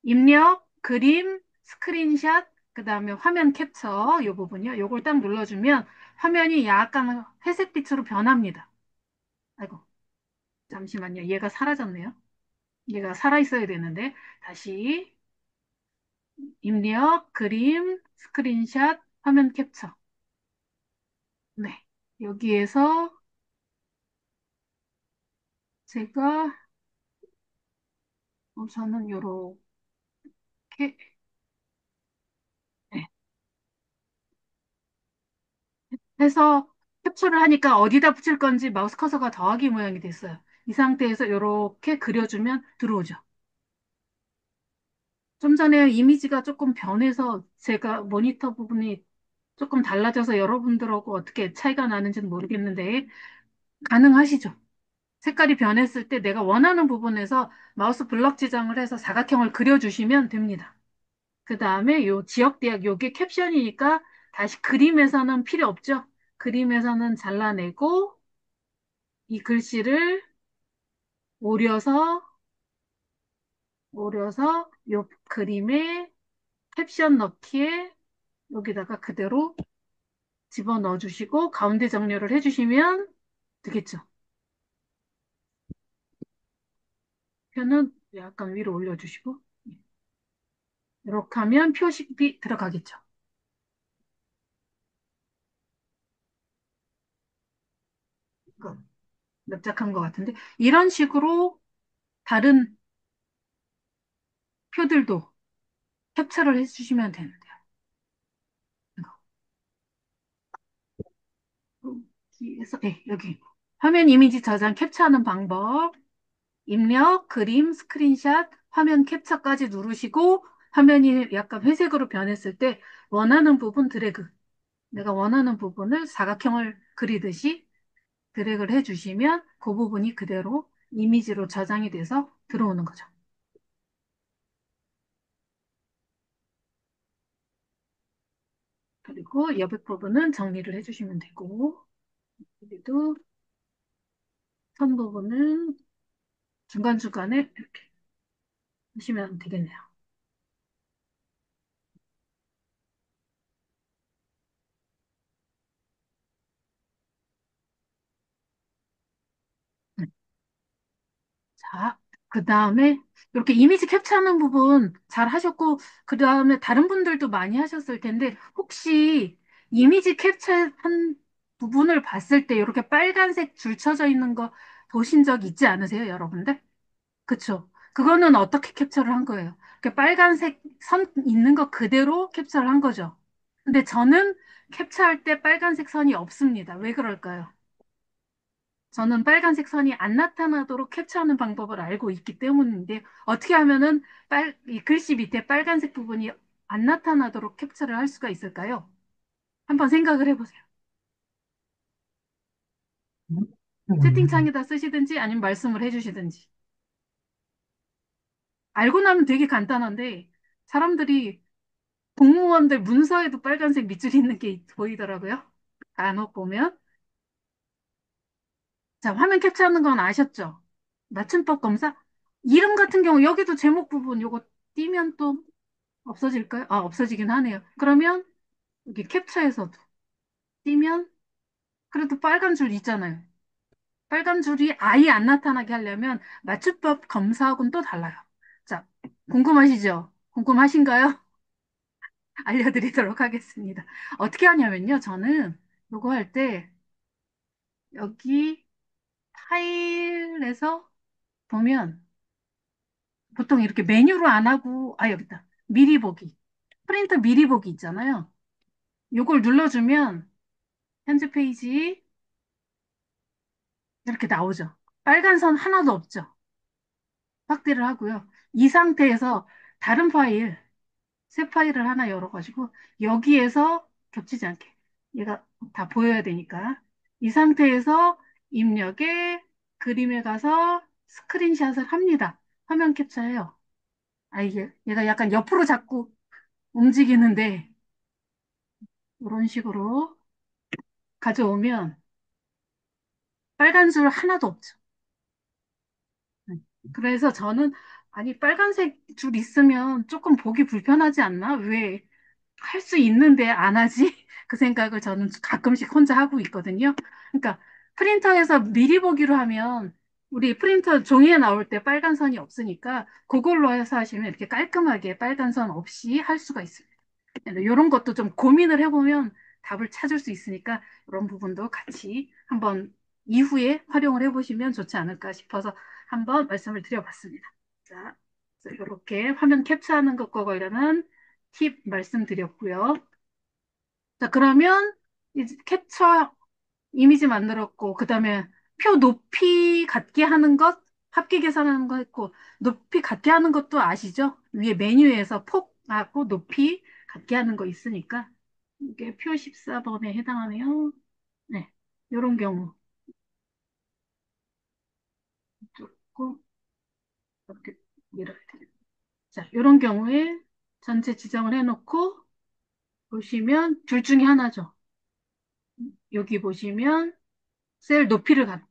입력, 그림, 스크린샷, 그 다음에 화면 캡처, 이 부분이요. 요걸 딱 눌러주면 화면이 약간 회색빛으로 변합니다. 아이고, 잠시만요. 얘가 사라졌네요. 얘가 살아있어야 되는데, 다시 입력, 그림, 스크린샷, 화면 캡처. 네. 여기에서 제가 우선은 요렇게 네, 해서 캡처를 하니까 어디다 붙일 건지 마우스 커서가 더하기 모양이 됐어요. 이 상태에서 이렇게 그려주면 들어오죠. 좀 전에 이미지가 조금 변해서 제가 모니터 부분이 조금 달라져서 여러분들하고 어떻게 차이가 나는지는 모르겠는데 가능하시죠? 색깔이 변했을 때 내가 원하는 부분에서 마우스 블럭 지정을 해서 사각형을 그려주시면 됩니다. 그 다음에 요 지역대학 요게 캡션이니까 다시 그림에서는 필요 없죠? 그림에서는 잘라내고 이 글씨를 오려서 요 그림에 캡션 넣기에 여기다가 그대로 집어넣어 주시고 가운데 정렬을 해주시면 되겠죠. 표는 약간 위로 올려주시고 이렇게 하면 표식이 들어가겠죠. 이거 납작한 것 같은데 이런 식으로 다른 표들도 캡처를 해주시면 되는데요. 여기에서 여기 화면 이미지 저장 캡처하는 방법 입력, 그림, 스크린샷, 화면 캡처까지 누르시고 화면이 약간 회색으로 변했을 때 원하는 부분 드래그 내가 원하는 부분을 사각형을 그리듯이 드래그를 해주시면 그 부분이 그대로 이미지로 저장이 돼서 들어오는 거죠. 그리고 여백 부분은 정리를 해주시면 되고 여기도 선 부분은 중간중간에 이렇게 하시면 되겠네요. 자, 그 다음에 이렇게 이미지 캡처하는 부분 잘 하셨고, 그 다음에 다른 분들도 많이 하셨을 텐데, 혹시 이미지 캡처한 부분을 봤을 때 이렇게 빨간색 줄 쳐져 있는 거 보신 적 있지 않으세요, 여러분들? 그쵸? 그거는 어떻게 캡처를 한 거예요? 이렇게 빨간색 선 있는 거 그대로 캡처를 한 거죠. 근데 저는 캡처할 때 빨간색 선이 없습니다. 왜 그럴까요? 저는 빨간색 선이 안 나타나도록 캡처하는 방법을 알고 있기 때문인데 어떻게 하면은 이 글씨 밑에 빨간색 부분이 안 나타나도록 캡처를 할 수가 있을까요? 한번 생각을 해보세요. 채팅창에다 쓰시든지 아니면 말씀을 해주시든지. 알고 나면 되게 간단한데 사람들이 공무원들 문서에도 빨간색 밑줄이 있는 게 보이더라고요. 간혹 보면. 자, 화면 캡처하는 건 아셨죠? 맞춤법 검사? 이름 같은 경우 여기도 제목 부분 요거 띄면 또 없어질까요? 없어지긴 하네요. 그러면 여기 캡처에서도 띄면 그래도 빨간 줄 있잖아요. 빨간 줄이 아예 안 나타나게 하려면 맞춤법 검사하고는 또 달라요. 자, 궁금하시죠? 궁금하신가요? 알려드리도록 하겠습니다. 어떻게 하냐면요. 저는 요거 할 때 여기 파일에서 보면 보통 이렇게 메뉴로 안 하고, 아, 여기 있다. 미리 보기. 프린터 미리 보기 있잖아요. 요걸 눌러주면 현재 페이지 이렇게 나오죠. 빨간 선 하나도 없죠. 확대를 하고요. 이 상태에서 다른 파일, 새 파일을 하나 열어가지고 여기에서 겹치지 않게 얘가 다 보여야 되니까 이 상태에서 입력에 그림에 가서 스크린샷을 합니다. 화면 캡처해요. 아, 이게 얘가 약간 옆으로 자꾸 움직이는데 이런 식으로 가져오면 빨간 줄 하나도 없죠. 그래서 저는 아니 빨간색 줄 있으면 조금 보기 불편하지 않나? 왜 할 수 있는데 안 하지? 그 생각을 저는 가끔씩 혼자 하고 있거든요. 그러니까 프린터에서 미리 보기로 하면 우리 프린터 종이에 나올 때 빨간 선이 없으니까 그걸로 해서 하시면 이렇게 깔끔하게 빨간 선 없이 할 수가 있습니다. 이런 것도 좀 고민을 해보면 답을 찾을 수 있으니까 이런 부분도 같이 한번 이후에 활용을 해보시면 좋지 않을까 싶어서 한번 말씀을 드려봤습니다. 자, 이렇게 화면 캡처하는 것과 관련한 팁 말씀드렸고요. 자, 그러면 이제 캡처 이미지 만들었고, 그 다음에 표 높이 갖게 하는 것, 합계 계산하는 거 했고, 높이 갖게 하는 것도 아시죠? 위에 메뉴에서 폭하고 높이 갖게 하는 거 있으니까, 이게 표 14번에 해당하네요. 네. 이런 경우, 조금, 이렇게 밀어야 돼요. 자, 이런 경우에 전체 지정을 해놓고, 보시면 둘 중에 하나죠. 여기 보시면 셀 높이를 갖게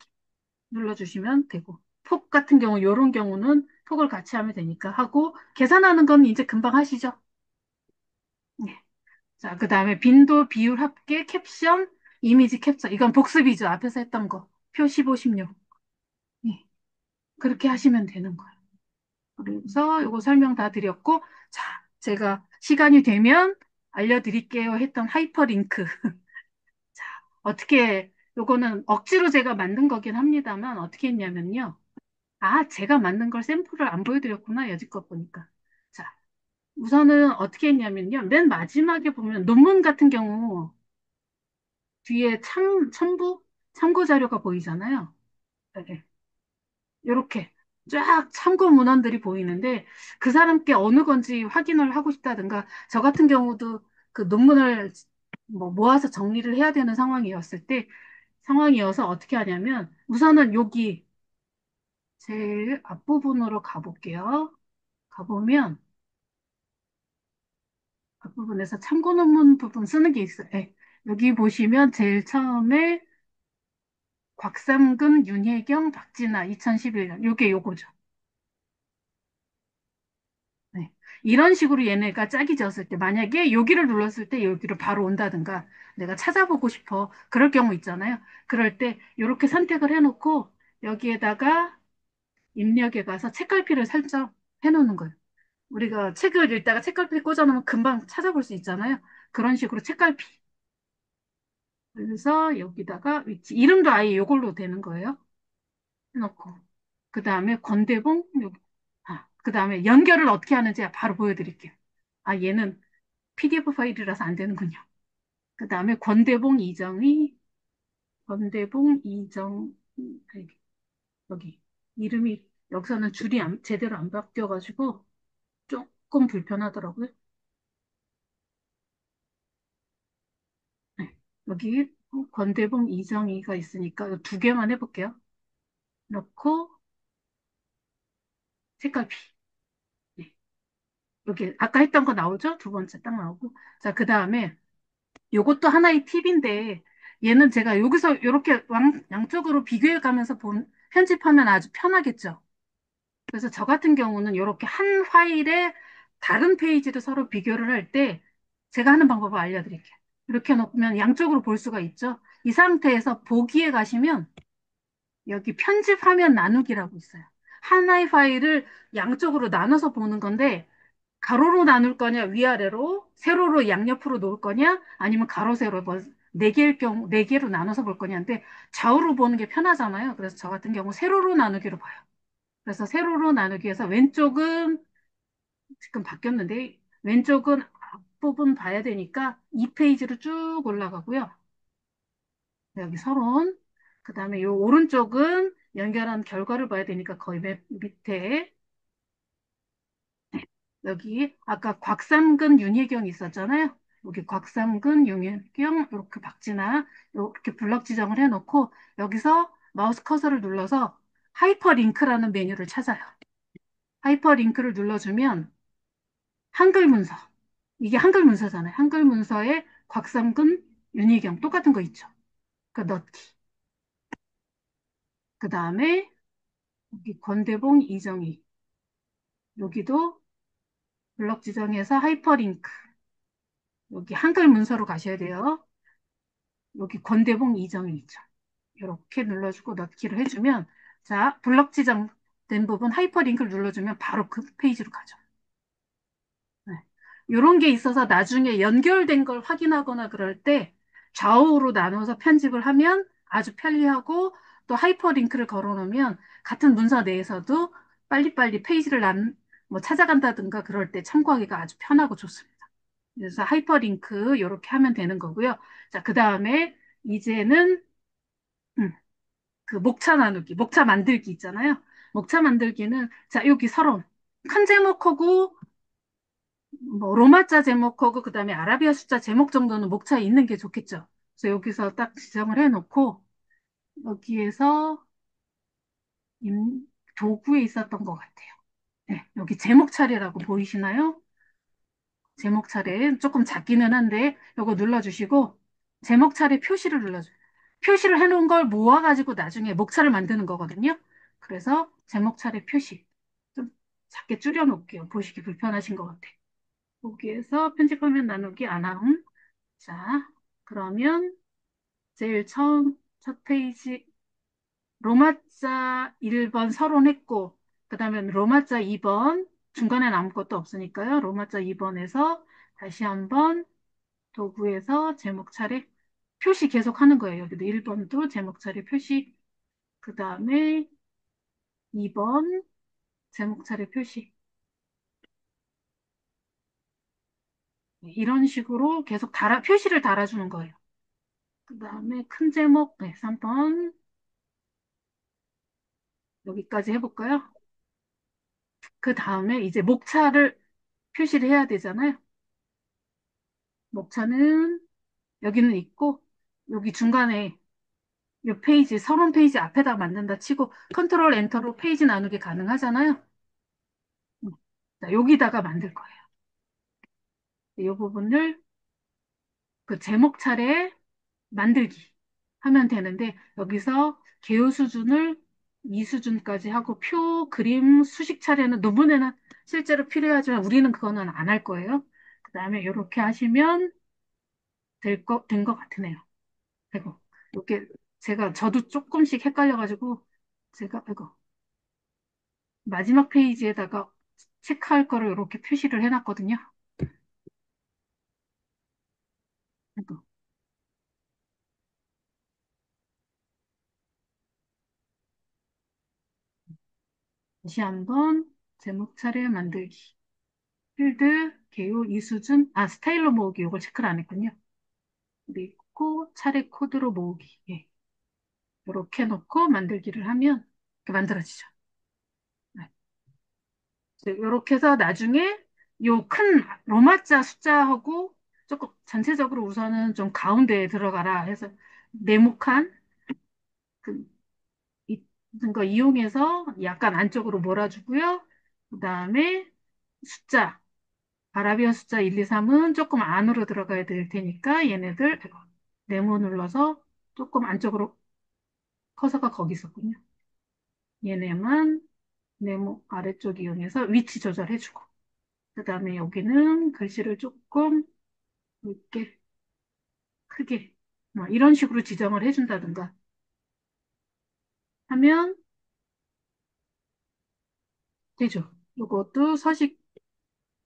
눌러주시면 되고, 폭 같은 경우, 이런 경우는 폭을 같이 하면 되니까 하고, 계산하는 건 이제 금방 하시죠? 네. 자, 그 다음에 빈도, 비율, 합계, 캡션, 이미지 캡처. 이건 복습이죠. 앞에서 했던 거. 표 15, 16. 네. 그렇게 하시면 되는 거예요. 그래서 이거 설명 다 드렸고, 자, 제가 시간이 되면 알려드릴게요 했던 하이퍼링크. 자, 어떻게, 요거는 억지로 제가 만든 거긴 합니다만, 어떻게 했냐면요. 아, 제가 만든 걸 샘플을 안 보여드렸구나, 여지껏 보니까. 자, 우선은 어떻게 했냐면요. 맨 마지막에 보면 논문 같은 경우 뒤에 첨부? 참고 자료가 보이잖아요. 이렇게. 이렇게 쫙 참고 문헌들이 보이는데 그 사람께 어느 건지 확인을 하고 싶다든가 저 같은 경우도 그 논문을 뭐 모아서 정리를 해야 되는 상황이어서 어떻게 하냐면 우선은 여기 제일 앞부분으로 가볼게요. 가보면 앞부분에서 참고 논문 부분 쓰는 게 있어요. 예. 여기 보시면 제일 처음에 곽삼근, 윤혜경, 박진아 2011년 요게 요거죠. 네. 이런 식으로 얘네가 짝이 졌을 때 만약에 여기를 눌렀을 때 여기로 바로 온다든가 내가 찾아보고 싶어 그럴 경우 있잖아요. 그럴 때 이렇게 선택을 해놓고 여기에다가 입력에 가서 책갈피를 설정 해놓는 거예요. 우리가 책을 읽다가 책갈피 꽂아놓으면 금방 찾아볼 수 있잖아요. 그런 식으로 책갈피. 그래서 여기다가 위치, 이름도 아예 이걸로 되는 거예요. 해놓고. 그 다음에 권대봉, 그 다음에 연결을 어떻게 하는지 바로 보여드릴게요. 아, 얘는 PDF 파일이라서 안 되는군요. 그 다음에 권대봉 이정, 여기. 이름이, 여기서는 줄이 제대로 안 바뀌어가지고 조금 불편하더라고요. 네. 여기 권대봉 이정희가 있으니까 두 개만 해볼게요. 넣고, 색깔 비. 네. 여기 아까 했던 거 나오죠? 두 번째 딱 나오고. 자, 그 다음에 요것도 하나의 팁인데 얘는 제가 여기서 이렇게 양쪽으로 비교해 가면서 편집하면 아주 편하겠죠. 그래서 저 같은 경우는 이렇게 한 파일에 다른 페이지도 서로 비교를 할 때 제가 하는 방법을 알려드릴게요. 이렇게 놓으면 양쪽으로 볼 수가 있죠. 이 상태에서 보기에 가시면 여기 편집 화면 나누기라고 있어요. 하나의 파일을 양쪽으로 나눠서 보는 건데 가로로 나눌 거냐, 위아래로, 세로로 양옆으로 놓을 거냐, 아니면 가로, 세로, 뭐, 네 개일 경우, 네 개로 나눠서 볼 거냐인데, 좌우로 보는 게 편하잖아요. 그래서 저 같은 경우 세로로 나누기로 봐요. 그래서 세로로 나누기해서 왼쪽은 지금 바뀌었는데, 왼쪽은 앞부분 봐야 되니까 2페이지로 쭉 올라가고요. 여기 서론. 그 다음에 요 오른쪽은 연결한 결과를 봐야 되니까 거의 맨 밑에 여기 아까 곽삼근 윤희경이 있었잖아요. 여기 곽삼근 윤희경 이렇게 박진아 이렇게 블럭 지정을 해놓고 여기서 마우스 커서를 눌러서 하이퍼링크라는 메뉴를 찾아요. 하이퍼링크를 눌러주면 한글 문서 이게 한글 문서잖아요. 한글 문서에 곽삼근 윤희경 똑같은 거 있죠. 그 넣기. 그 다음에 여기 권대봉 이정희 여기도 블럭 지정해서 하이퍼링크 여기 한글 문서로 가셔야 돼요. 여기 권대봉 이정이 있죠. 이렇게 눌러주고 넣기를 해주면 자 블럭 지정된 부분 하이퍼링크를 눌러주면 바로 그 페이지로 가죠. 네. 이런 게 있어서 나중에 연결된 걸 확인하거나 그럴 때 좌우로 나눠서 편집을 하면 아주 편리하고 또 하이퍼링크를 걸어놓으면 같은 문서 내에서도 빨리빨리 페이지를 뭐 찾아간다든가 그럴 때 참고하기가 아주 편하고 좋습니다. 그래서 하이퍼링크 이렇게 하면 되는 거고요. 자, 그 다음에 이제는 음, 그 목차 나누기, 목차 만들기 있잖아요. 목차 만들기는 자, 여기 서론. 큰 제목하고 뭐 로마자 제목하고 그다음에 아라비아 숫자 제목 정도는 목차에 있는 게 좋겠죠. 그래서 여기서 딱 지정을 해놓고 여기에서 도구에 있었던 것 같아요. 네, 여기 제목 차례라고 보이시나요? 제목 차례 조금 작기는 한데 이거 눌러주시고 제목 차례 표시를 눌러줘요. 표시를 해놓은 걸 모아가지고 나중에 목차를 만드는 거거든요. 그래서 제목 차례 표시 좀 작게 줄여놓을게요. 보시기 불편하신 것 같아요. 여기에서 편집하면 나누기 안함. 자, 그러면 제일 처음 첫 페이지 로마자 1번 서론했고 그 다음에 로마자 2번 중간에 아무것도 없으니까요. 로마자 2번에서 다시 한번 도구에서 제목 차례 표시 계속 하는 거예요. 여기도 1번도 제목 차례 표시 그 다음에 2번 제목 차례 표시 이런 식으로 계속 표시를 달아주는 거예요. 그 다음에 큰 제목 네, 3번 여기까지 해볼까요? 그 다음에 이제 목차를 표시를 해야 되잖아요. 목차는 여기는 있고 여기 중간에 이 페이지 서론 페이지 앞에다 만든다 치고 컨트롤 엔터로 페이지 나누기 가능하잖아요. 자, 여기다가 만들 거예요. 이 부분을 그 제목 차례 만들기 하면 되는데 여기서 개요 수준을 2수준까지 하고 표, 그림, 수식 차례는 논문에는 실제로 필요하지만 우리는 그거는 안 할 거예요. 그 다음에 이렇게 하시면 된 것 같으네요. 아이고, 이렇게 저도 조금씩 헷갈려가지고 제가 아이고 마지막 페이지에다가 체크할 거를 이렇게 표시를 해놨거든요. 아이고, 다시 한번 제목 차례 만들기. 필드, 개요, 이수준, 스타일러 모으기, 이걸 체크를 안 했군요. 그리고 차례 코드로 모으기. 예. 이렇게 놓고 만들기를 하면 이렇게 만들어지죠. 네. 이렇게 해서 나중에 요 큰 로마자 숫자하고 조금 전체적으로 우선은 좀 가운데에 들어가라 해서 네모칸 그 있는 거 이용해서 약간 안쪽으로 몰아주고요. 그 다음에 숫자, 아라비아 숫자 1, 2, 3은 조금 안으로 들어가야 될 테니까 얘네들 네모 눌러서 조금 안쪽으로 커서가 거기 있었군요. 얘네만 네모 아래쪽 이용해서 위치 조절해주고 그 다음에 여기는 글씨를 조금 이렇게 크게. 뭐 이런 식으로 지정을 해준다든가 하면 되죠. 이것도 서식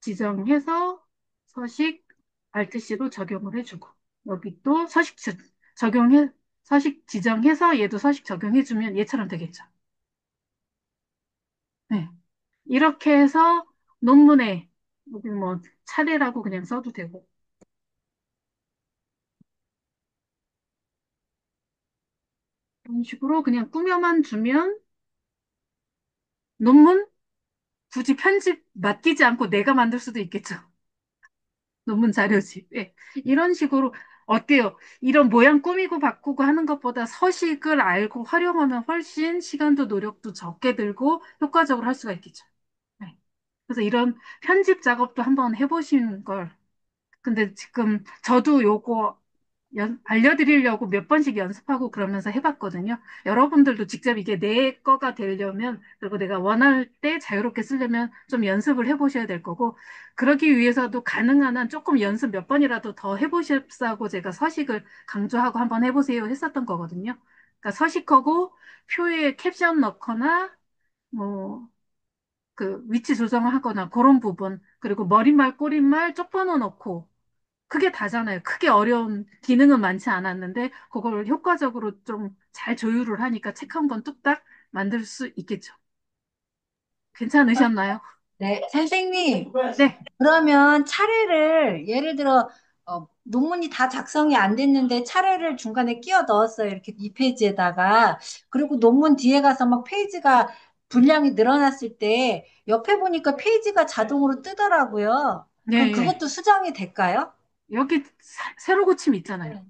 지정해서 서식 RTC로 적용을 해주고 여기 또 적용해 서식 지정해서 얘도 서식 적용해주면 얘처럼 되겠죠. 네. 이렇게 해서 논문에 여기 뭐 차례라고 그냥 써도 되고 이런 식으로 그냥 꾸며만 주면 논문 굳이 편집 맡기지 않고 내가 만들 수도 있겠죠. 논문 자료집. 예. 이런 식으로 어때요? 이런 모양 꾸미고 바꾸고 하는 것보다 서식을 알고 활용하면 훨씬 시간도 노력도 적게 들고 효과적으로 할 수가 있겠죠. 네. 그래서 이런 편집 작업도 한번 해보신 걸 근데 지금 저도 요거 알려드리려고 몇 번씩 연습하고 그러면서 해봤거든요. 여러분들도 직접 이게 내 거가 되려면, 그리고 내가 원할 때 자유롭게 쓰려면 좀 연습을 해보셔야 될 거고, 그러기 위해서도 가능한 한 조금 연습 몇 번이라도 더 해보십사고 제가 서식을 강조하고 한번 해보세요 했었던 거거든요. 그러니까 서식하고 표에 캡션 넣거나, 뭐, 그 위치 조정을 하거나 그런 부분, 그리고 머릿말, 꼬릿말 쪽 번호 넣고, 그게 다잖아요. 크게 어려운 기능은 많지 않았는데 그걸 효과적으로 좀 잘 조율을 하니까 책 한 권 뚝딱 만들 수 있겠죠. 괜찮으셨나요? 네, 선생님. 네, 그러면 차례를 예를 들어 논문이 다 작성이 안 됐는데 차례를 중간에 끼워 넣었어요. 이렇게 이 페이지에다가. 그리고 논문 뒤에 가서 막 페이지가 분량이 늘어났을 때 옆에 보니까 페이지가 자동으로 뜨더라고요. 그럼 네, 예. 그것도 수정이 될까요? 여기 새로 고침 있잖아요.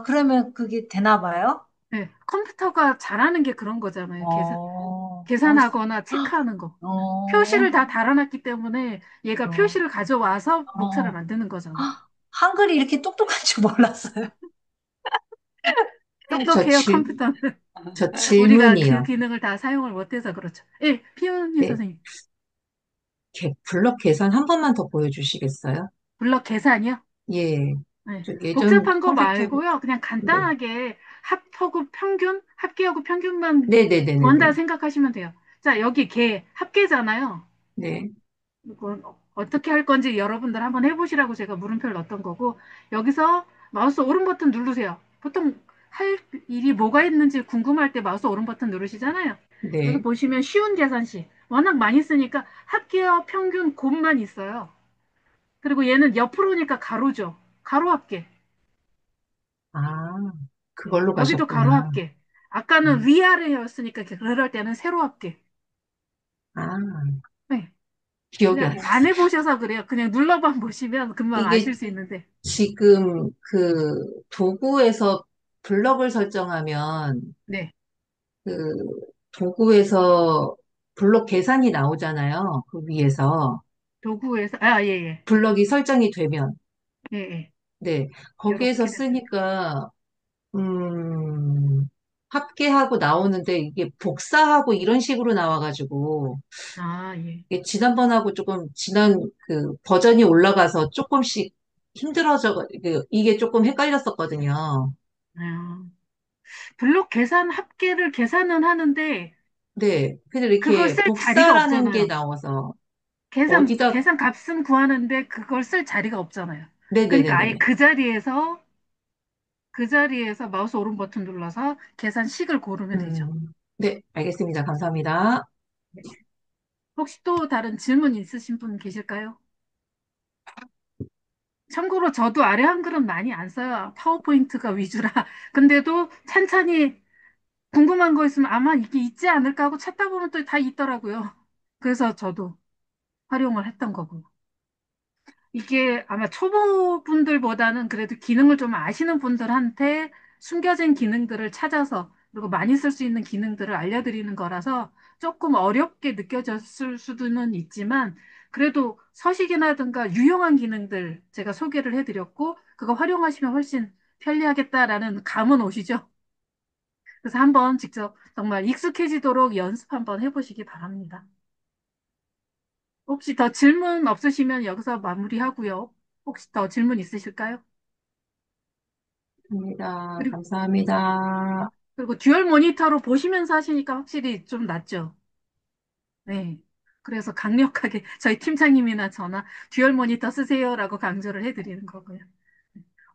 그러면 그게 되나 봐요? 네, 컴퓨터가 잘하는 게 그런 거잖아요. 어, 어, 계산하거나 체크하는 거. 어, 표시를 다 달아놨기 때문에 얘가 어, 표시를 가져와서 목차를 어. 만드는 거잖아요. 한글이 이렇게 똑똑한 줄 몰랐어요. 저 똑똑해요, 질, 컴퓨터는. 저 우리가 그 질문이요. 기능을 다 사용을 못해서 그렇죠. 예, 피오니 네, 선생님. 블럭 계산 한 번만 더 보여주시겠어요? 블럭 계산이요? 예, 네. 저 예전 복잡한 거 컴퓨터, 말고요. 그냥 네, 간단하게 합계하고 평균만 구한다 네네네네네. 생각하시면 돼요. 자, 여기 합계잖아요. 네, 이건 어떻게 할 건지 여러분들 한번 해보시라고 제가 물음표를 넣었던 거고, 여기서 마우스 오른 버튼 누르세요. 보통 할 일이 뭐가 있는지 궁금할 때 마우스 오른 버튼 누르시잖아요. 여기 네. 보시면 쉬운 계산식. 워낙 많이 쓰니까 합계와 평균 곱만 있어요. 그리고 얘는 옆으로니까 가로죠. 가로 합계. 아, 네, 그걸로 여기도 가로 가셨구나. 합계. 아까는 음, 위아래였으니까 그럴 때는 세로 합계. 아, 네, 기억이 안 그냥 안 해보셔서 그래요. 그냥 눌러만 보시면 금방 이게 아실 수 있는데. 지금 그 도구에서 블럭을 설정하면 네, 그 도구에서 블럭 계산이 나오잖아요. 그 위에서. 도구에서, 예, 예, 블럭이 설정이 되면. 예, 예. 네, 거기에서 이렇게 됐어요. 쓰니까, 합계하고 나오는데 이게 복사하고 이런 식으로 나와가지고, 아, 예. 이게 지난번하고 조금, 지난 그 버전이 올라가서 조금씩 이게 조금 헷갈렸었거든요. 아, 블록 계산 합계를 계산은 하는데, 네, 근데 그걸 이렇게 쓸 자리가 복사라는 게 없잖아요. 나와서, 어디다, 계산 값은 구하는데 그걸 쓸 자리가 없잖아요. 그러니까 아예 네네네네네. 그 자리에서 마우스 오른 버튼 눌러서 계산식을 고르면 되죠. 네, 알겠습니다. 감사합니다. 네. 혹시 또 다른 질문 있으신 분 계실까요? 참고로 저도 아래 한글은 많이 안 써요. 파워포인트가 위주라. 근데도 찬찬히 궁금한 거 있으면 아마 이게 있지 않을까 하고 찾다 보면 또 다 있더라고요. 그래서 저도 활용을 했던 거고. 이게 아마 초보분들보다는 그래도 기능을 좀 아시는 분들한테 숨겨진 기능들을 찾아서 그리고 많이 쓸 수 있는 기능들을 알려드리는 거라서 조금 어렵게 느껴졌을 수는 있지만 그래도 서식이라든가 유용한 기능들 제가 소개를 해드렸고 그거 활용하시면 훨씬 편리하겠다라는 감은 오시죠? 그래서 한번 직접 정말 익숙해지도록 연습 한번 해보시기 바랍니다. 혹시 더 질문 없으시면 여기서 마무리하고요. 혹시 더 질문 있으실까요? 입니다. 그리고, 감사합니다. 그리고 듀얼 모니터로 보시면서 하시니까 확실히 좀 낫죠. 네. 그래서 강력하게 저희 팀장님이나 저나 듀얼 모니터 쓰세요라고 강조를 해드리는 거고요.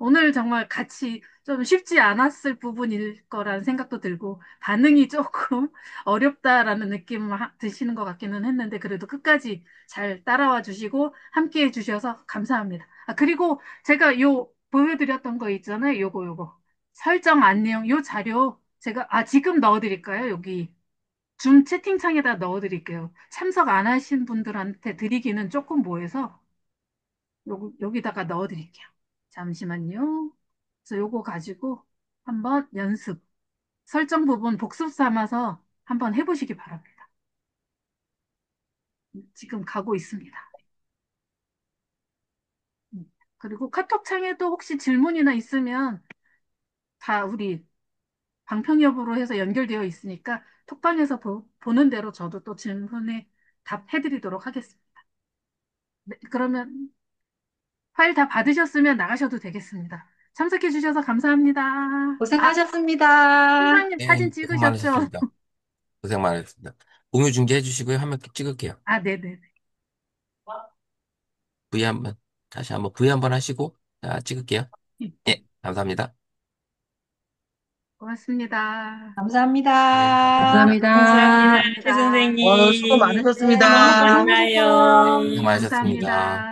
오늘 정말 같이 좀 쉽지 않았을 부분일 거라는 생각도 들고 반응이 조금 어렵다라는 느낌 드시는 것 같기는 했는데 그래도 끝까지 잘 따라와 주시고 함께 해 주셔서 감사합니다. 아, 그리고 제가 요 보여드렸던 거 있잖아요. 요거. 설정 안내용 요 자료 제가 지금 넣어드릴까요? 여기 줌 채팅창에다 넣어드릴게요. 참석 안 하신 분들한테 드리기는 조금 뭐해서 여기다가 넣어드릴게요. 잠시만요. 그래서 요거 가지고 한번 연습, 설정 부분 복습 삼아서 한번 해보시기 바랍니다. 지금 가고 있습니다. 그리고 카톡 창에도 혹시 질문이나 있으면 다 우리 방평협으로 해서 연결되어 있으니까 톡방에서 보는 대로 저도 또 질문에 답해드리도록 하겠습니다. 네, 그러면 파일 다 받으셨으면 나가셔도 되겠습니다. 참석해 주셔서 감사합니다. 고생하셨습니다. 팀장님 네, 사진 고생 찍으셨죠? 많으셨습니다. 고생 많으셨습니다. 공유 중계해 주시고요. 화면 찍을게요. 네네. V 한번, 다시 한번 V 한번 하시고, 자, 찍을게요. 예, 감사합니다. 고맙습니다. 감사합니다. 감사합니다. 감사합니다. 최 선생님. 수고 네, 많으셨습니다. 너무 만나요. 고생하셨어요. 고생 감사합니다. 많으셨습니다.